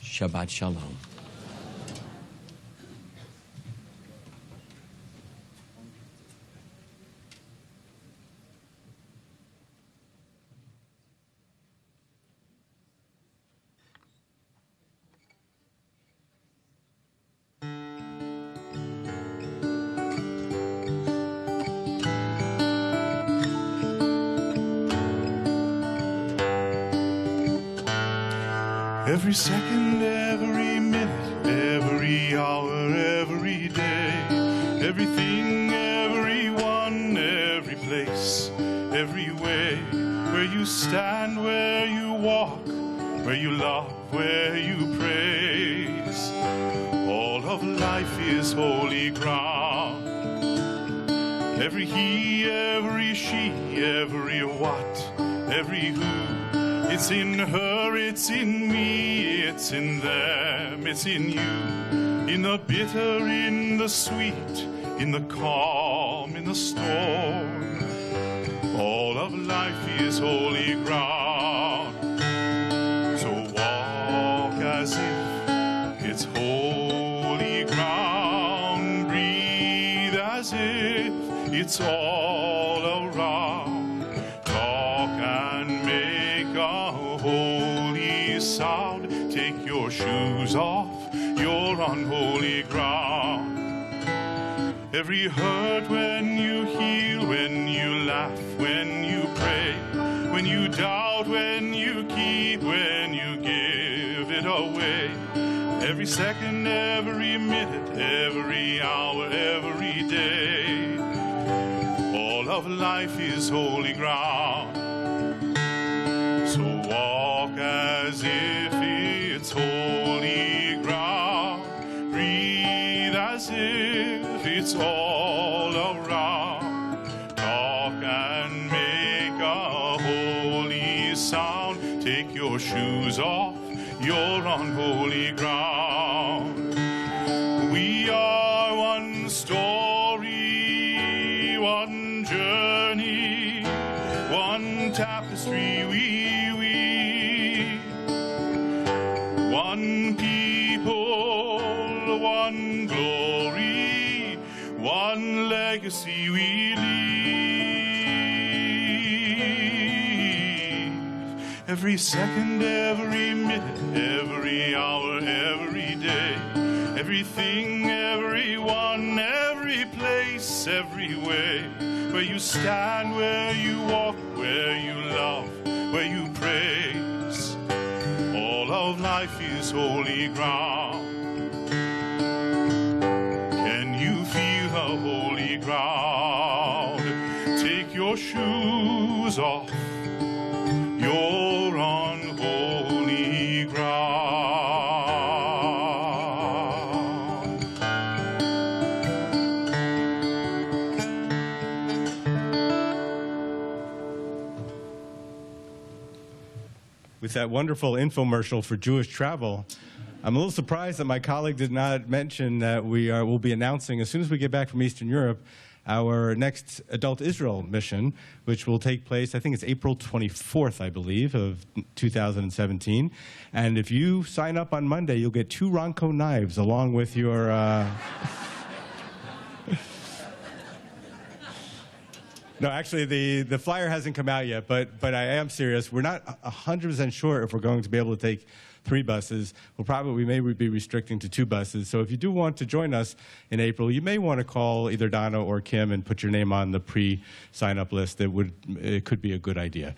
Shabbat Shalom. Every second, every minute, every hour, every day, everything, everyone, every place, every way, where you stand, where you walk, where you love, where you praise. All of life is holy ground. Every he, every she, every what, every who. It's in her, it's in me, it's in them, it's in you. In the bitter, in the sweet, in the calm, in the storm. All of life is holy ground. So walk as if it's holy ground. Breathe as if it's all around. Talk and make a holy sound. Take your shoes off, you're on holy ground. Every hurt when you heal, when you laugh, when you pray, when you doubt, when you keep, when you give it away. Every second, every minute, every hour, every day. All of life is holy ground. So walk as if it's holy ground. Breathe as if it's all around. Talk and make a holy sound. Take your shoes off, you're on holy ground. We are one story, one journey, one tapestry we weave. One people, one glory, one legacy we leave. Every second, every minute, every hour, every day, everything, everyone, every place, every way, where you stand, where you walk, where you love, where you praise. All of life is holy ground. Can you feel the holy ground? Take your shoes off, you're on holy ground. with that wonderful infomercial for Jewish travel. I'm a little surprised that my colleague did not mention that we'll be announcing, as soon as we get back from Eastern Europe, our next Adult Israel mission, which will take place, I think it's April 24th, I believe, of 2017. And if you sign up on Monday, you'll get 2 Ronco knives along with your... No, actually, the flyer hasn't come out yet, but I am serious. We're not 100% sure if we're going to be able to take 3 buses. We may be restricting to 2 buses. So if you do want to join us in April, you may want to call either Donna or Kim and put your name on the pre-sign-up list. It could be a good idea.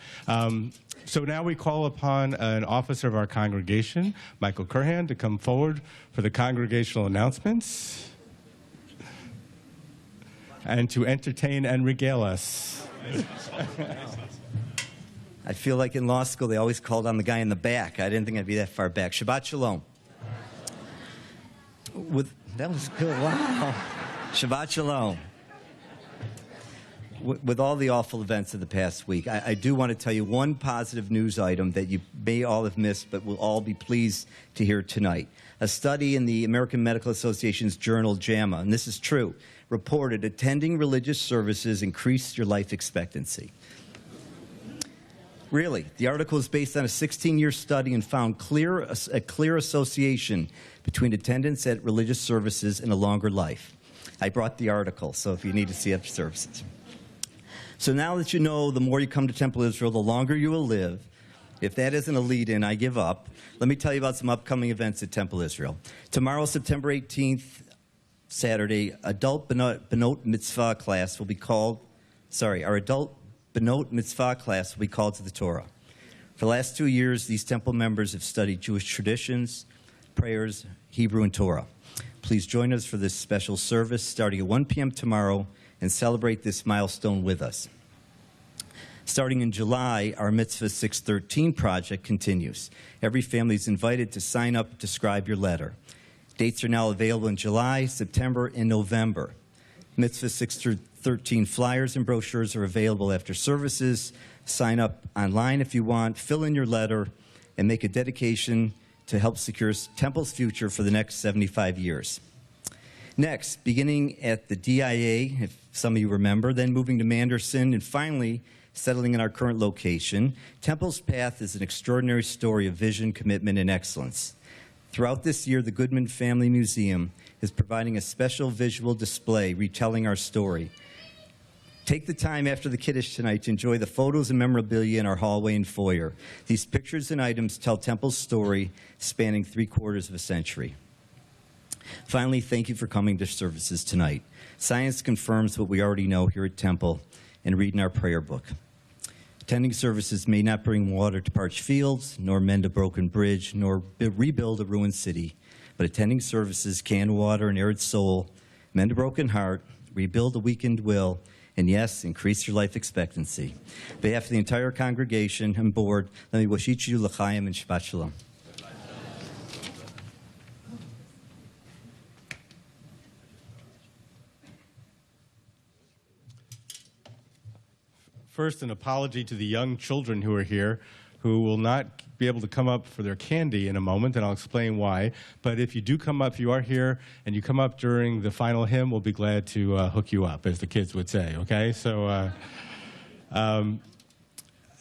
So now we call upon an officer of our congregation, Michael Curhan, to come forward for the congregational announcements and to entertain and regale us. I feel like in law school they always called on the guy in the back. I didn't think I'd be that far back. Shabbat Shalom. That was good. Wow. Shabbat Shalom. With all the awful events of the past week, I do want to tell you one positive news item that you may all have missed, but will all be pleased to hear tonight. A study in the American Medical Association's journal, JAMA, and this is true, reported attending religious services increased your life expectancy. Really, the article is based on a 16-year study and found a clear association between attendance at religious services and a longer life. I brought the article, so if you need to see other services. So now that you know the more you come to Temple Israel, the longer you will live. If that isn't a lead-in, I give up. Let me tell you about some upcoming events at Temple Israel. Tomorrow, September 18th, Saturday, adult Benot Mitzvah class will be called, our adult Benot Mitzvah class will be called to the Torah. For the last 2 years, these temple members have studied Jewish traditions, prayers, Hebrew, and Torah. Please join us for this special service starting at 1 p.m. tomorrow and celebrate this milestone with us. Starting in July, our Mitzvah 613 project continues. Every family is invited to sign up to scribe your letter. Dates are now available in July, September, and November. Mitzvah 613 flyers and brochures are available after services. Sign up online if you want, fill in your letter, and make a dedication to help secure Temple's future for the next 75 years. Next, beginning at the DIA, if some of you remember, then moving to Manderson, and finally settling in our current location, Temple's path is an extraordinary story of vision, commitment, and excellence. Throughout this year, the Goodman Family Museum is providing a special visual display retelling our story. Take the time after the Kiddush tonight to enjoy the photos and memorabilia in our hallway and foyer. These pictures and items tell Temple's story spanning 3/4 of a century. Finally, thank you for coming to services tonight. Science confirms what we already know here at Temple and read in our prayer book. Attending services may not bring water to parched fields, nor mend a broken bridge, nor rebuild a ruined city. But attending services can water an arid soul, mend a broken heart, rebuild a weakened will, and yes, increase your life expectancy. On behalf of the entire congregation and board, let me wish each of you l'chaim and Shabbat Shalom. First, an apology to the young children who are here, who will not be able to come up for their candy in a moment, and I'll explain why. But if you do come up, if you are here, and you come up during the final hymn, we'll be glad to hook you up, as the kids would say, okay? So, and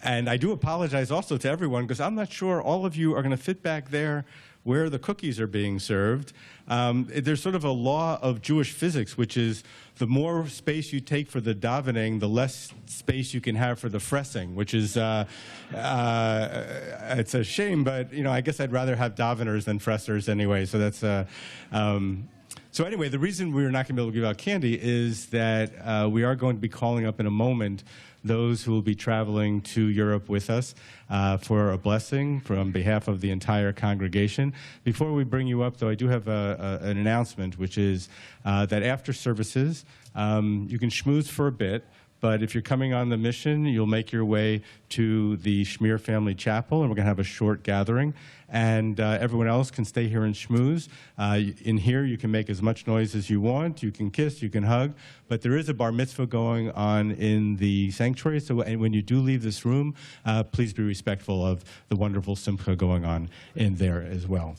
I do apologize also to everyone, because I'm not sure all of you are going to fit back there where the cookies are being served. There's sort of a law of Jewish physics, which is the more space you take for the davening, the less space you can have for the fressing, which is, it's a shame, but, you know, I guess I'd rather have daveners than fressers anyway, so that's, so anyway, the reason we're not going to be able to give out candy is that we are going to be calling up in a moment those who will be traveling to Europe with us for a blessing from behalf of the entire congregation. Before we bring you up, though, I do have an announcement, which is that after services, you can schmooze for a bit, But if you're coming on the mission, you'll make your way to the Schmier Family Chapel, and we're going to have a short gathering. And everyone else can stay here and schmooze. In here, you can make as much noise as you want. You can kiss, you can hug. But there is a bar mitzvah going on in the sanctuary. So when you do leave this room, please be respectful of the wonderful simcha going on in there as well.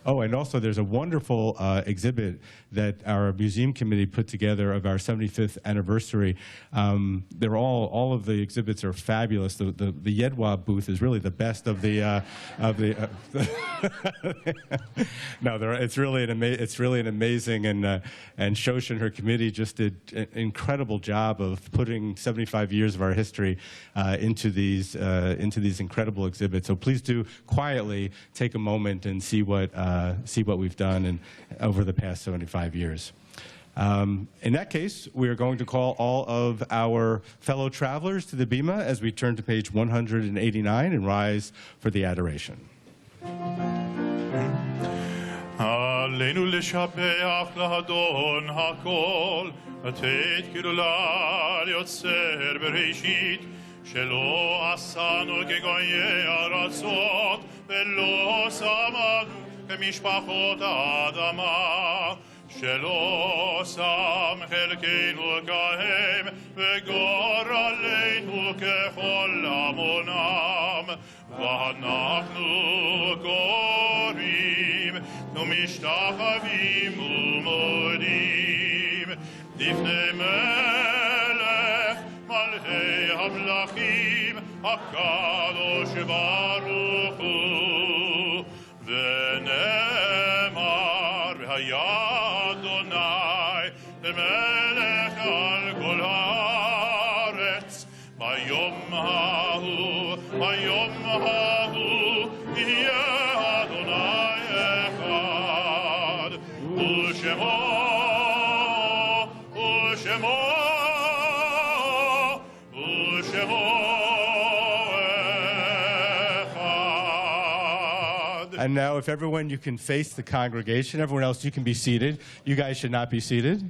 Oh, and also there's a wonderful exhibit that our museum committee put together of our 75th anniversary. They're all of the exhibits are fabulous. The Yedwa booth is really the best of the no, it's really an amazing, and Shosh and her committee just did an incredible job of putting 75 years of our history into these incredible exhibits. So please do quietly take a moment and see what we've done over the past 75 years. In that case, we are going to call all of our fellow travelers to the bima as we turn to page 189 and rise for the adoration. עלינו לשבח לאדון הכל, לתת גדולה ליוצר בראשית, שלא עשנו כגויי ארצות, ולא שמנו כמשפחות האדמה, שלא שם חלקנו כהם, וגורלנו ככל עמונם, ואנחנו קוראים, ומשתחווים ומודים, לפני מלך מלכי המלכים, הקדוש ברוך הוא, ונאמר, והיה אדוני למלך על כל הארץ, ביום ההוא יהיה אדוני אחד, ושמו And now, if everyone, you can face the congregation. Everyone else, you can be seated. You guys should not be seated.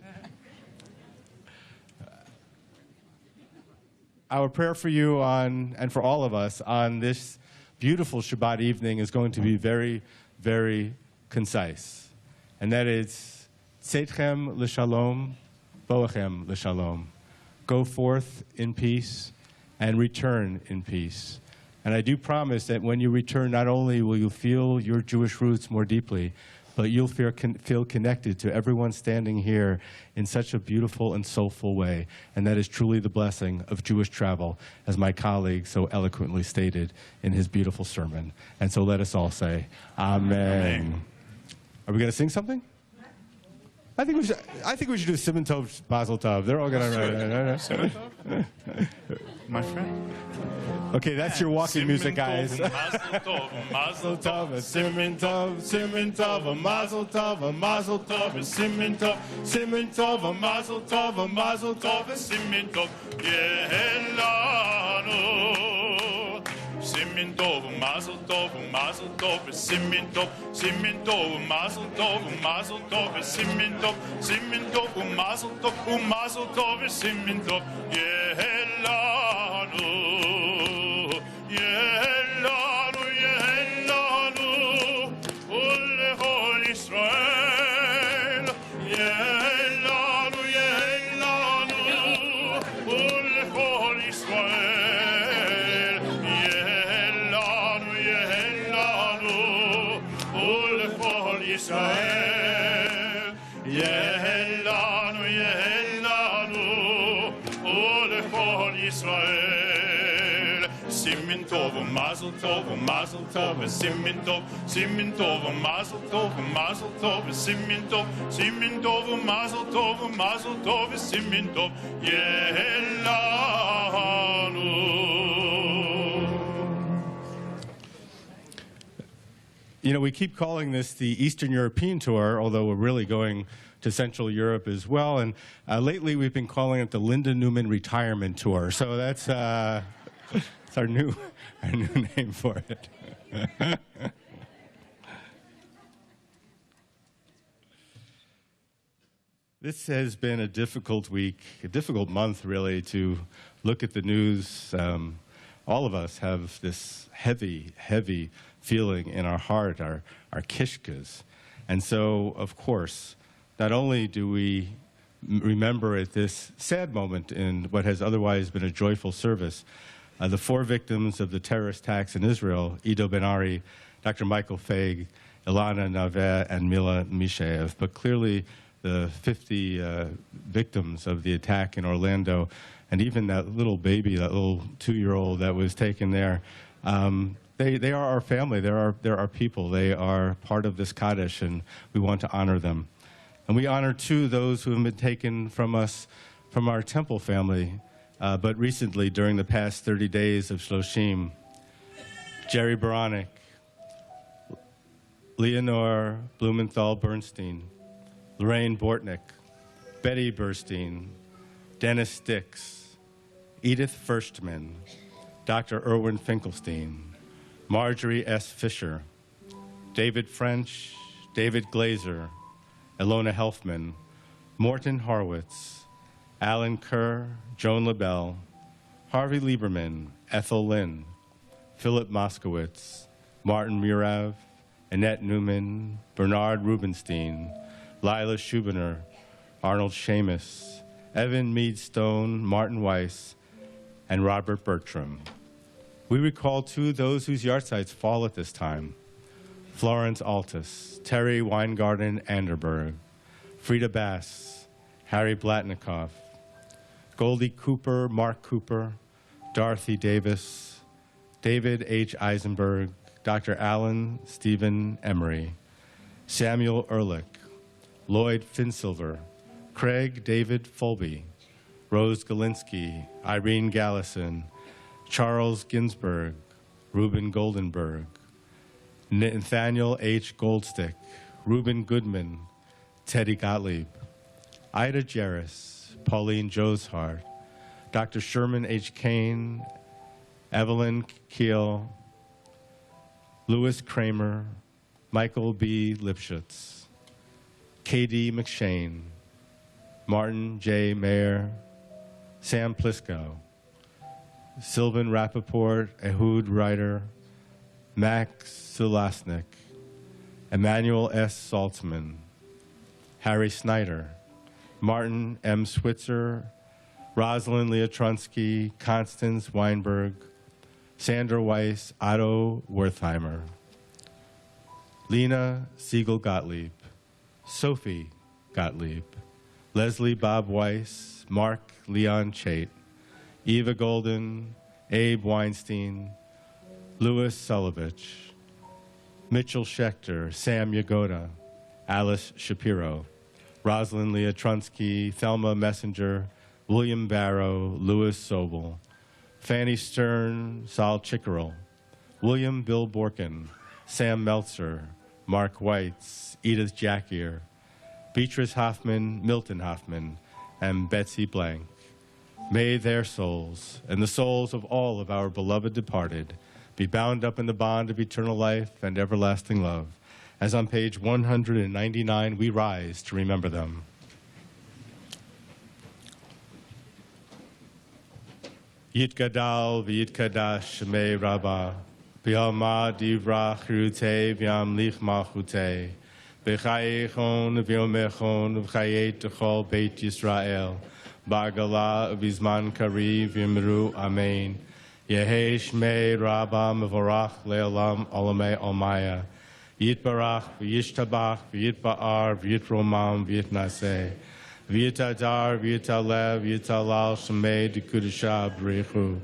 Our prayer for you and for all of us on this beautiful Shabbat evening is going to be very, very concise. And that is, Tzeitchem l'shalom, boachem l'shalom. Go forth in peace and return in peace. And I do promise that when you return, not only will you feel your Jewish roots more deeply, but you'll feel connected to everyone standing here in such a beautiful and soulful way. And that is truly the blessing of Jewish travel, as my colleague so eloquently stated in his beautiful sermon. And so let us all say, Amen. Are we going to sing something? I think we should do Simon Tov, Mazel Tov. They're all going to write. Simon Tov? My friend. Okay, that's your walking music, guys. Mazel Tov, Simon Tov, Simon Tov, Mazel Tov, Mazel Tov, Simon Tov, Simon Tov, Mazel Tov, Mazel Tov, Simon Tov, Yehelanu. Simon Tov, Mazel Tov, Mazel Tov, Simon Tov, Simon Tov, Mazel Tov, Mazel Tov, Simon Tov, Simon Tov, Mazel Tov, Mazel Tov, Simon Tov, Yehelanu, Yehelanu, Yehelanu, Ulechol Yisrael, Yehelanu, Yehelanu, Ulechol Yisrael, Yehelanu, Yehelanu, Ulechol Yisrael, Yehelanu, Yehelanu, Ulechol Yisrael. Simon Tov, Mazel Tov, Mazel Tov, Simon Tov, Simon Tov, Mazel Tov, Mazel Tov, Simon Tov, Simon Tov, Mazel Tov, Mazel Tov, Simon Tov, Yehelanu. You know, we keep calling this the Eastern European Tour, although we're really going to Central Europe as well. And lately we've been calling it the Linda Newman Retirement Tour. So that's our new name for it. This has been a difficult week, a difficult month, really, to look at the news. All of us have this heavy, heavy feeling in our heart, our kishkas. And so, of course, not only do we remember at this sad moment in what has otherwise been a joyful service, the 4 victims of the terrorist attacks in Israel, Ido Ben-Ari, Dr. Michael Feig, Ilana Naveh, and Mila Mishev, but clearly the 50 victims of the attack in Orlando, and even that little baby, that little 2-year-old that was taken there, they are our family. They're our people. They are part of this Kaddish, and we want to honor them. And we honor, too, those who have been taken from us, from our temple family, but recently, during the past 30 days of Shloshim, Jerry Baranek, Leonore Blumenthal-Bernstein, Lorraine Bortnick, Betty Burstein, Dennis Stix, Edith Firstman, Dr. Erwin Finkelstein, Marjorie S. Fisher, David French, David Glazer, Ilona Helfman, Morton Horwitz, Alan Kerr, Joan LaBelle, Harvey Lieberman, Ethel Lynn, Philip Moskowitz, Martin Murav, Annette Newman, Bernard Rubenstein, Lila Schubiner, Arnold Shamus, Evan Mead Stone, Martin Weiss, and Robert Bertram. We recall, too, those whose yahrzeits fall at this time: Florence Altus, Terry Weingarten Anderberg, Frida Bass, Harry Blatnikoff, Goldie Cooper, Mark Cooper, Dorothy Davis, David H. Eisenberg, Dr. Alan Stephen Emery, Samuel Ehrlich, Lloyd Finsilver, Craig David Fulby, Rose Galinsky, Irene Gallison, Charles Ginsberg, Reuben Goldenberg, Nathaniel H. Goldstick, Reuben Goodman, Teddy Gottlieb, Ida Jarris, Pauline Josehart, Dr. Sherman H. Kane, Evelyn Keel, Louis Kramer, Michael B. Lipschutz, K.D. McShane, Martin J. Mayer, Sam Plisco, Sylvan Rappaport, Ehud Ryder, Max Sulasnik, Emmanuel S. Saltzman, Harry Snyder, Martin M. Switzer, Rosalind Leotronsky, Constance Weinberg, Sandra Weiss, Otto Wertheimer, Lena Siegel Gottlieb, Sophie Gottlieb, Leslie Bob Weiss, Mark Leon Chait, Eva Golden, Abe Weinstein, Louis Solovich, Mitchell Schechter, Sam Yagoda, Alice Shapiro, Rosalind Leotronsky, Thelma Messenger, William Barrow, Louis Sobel, Fanny Stern, Sal Chickerell, William Bill Borkin, Sam Meltzer, Mark Weitz, Edith Jackier, Beatrice Hoffman, Milton Hoffman, and Betsy Blank. May their souls and the souls of all of our beloved departed be bound up in the bond of eternal life and everlasting love, as on page 199 we rise to remember them. Yitgadal v'yitkadash shemei Rabbah, v'yalma divrach chirutei v'yamlich malchutei, v'chayechon v'yomechon v'chayet t'chol Beit Yisrael, ba'gala v'izman kariv v'yimru amen. Yehei shmei Rabbah mevorach le'olam olamei olmaya, yitbarach v'yishtabach v'yitba'ar v'yitromam v'yitnaseh, V'yitadar, v'yitalev, v'yitalal, shemei d'kudusha b'rechu.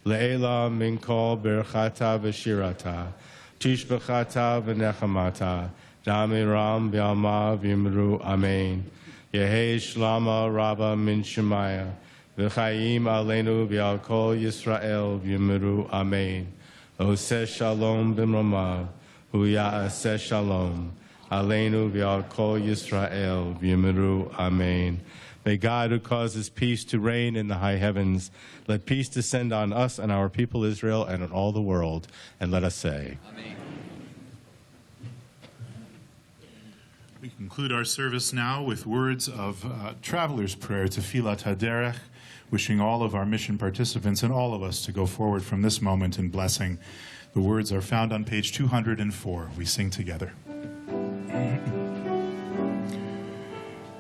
Le'ela min kol berchata v'shirata, tishbachata v'nechamata, damiram v'yalma v'yimru amen. Yehei shlama rabba min shemaya, v'chayim aleinu v'yal kol Yisrael v'yimru amen. Oseh shalom b'mramav, hu'ya'aseh shalom. Aleinu v'al kol Yisrael v'yimiru amen. May God, who causes peace to reign in the high heavens, let peace descend on us and our people Israel and on all the world. And let us say, Amen. We conclude our service now with words of traveler's prayer, Tefillat HaDerech, wishing all of our mission participants and all of us to go forward from this moment in blessing. The words are found on page 204. We sing together.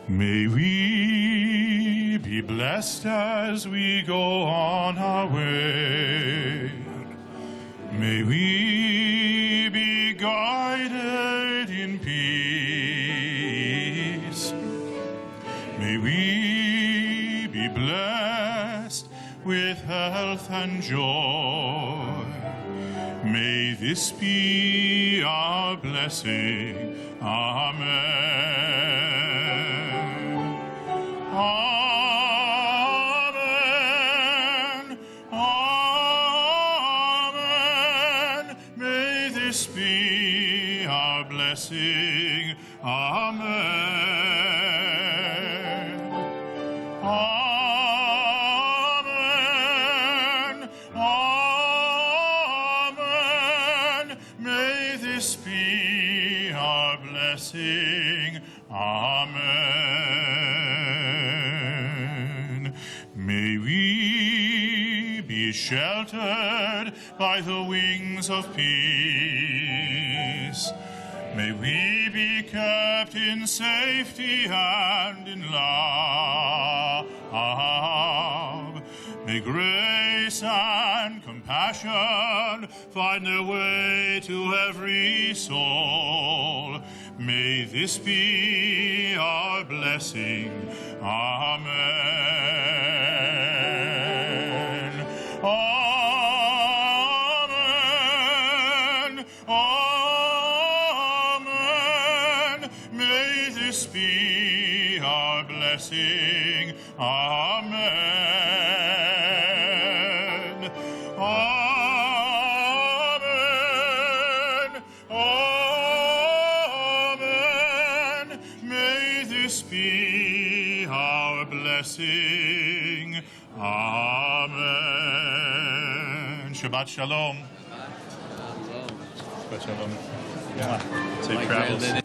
May we be blessed as we go on our way. May we be guided in peace. May we be blessed with health and joy. May this be our blessing. Amen. Amen. Amen. May this be our blessing. Amen. Amen. Amen. May this be our blessing. Amen. May we be sheltered by the wings of peace. May we be kept in safety and in love. May grace and compassion find their way to every soul. May this be our blessing. Amen. Amen. Amen. May this be our blessing. Amen. Amen. Amen. May this be our blessing. Amen. Shabbat Shalom. Shabbat Shalom. Yeah. Safe travels.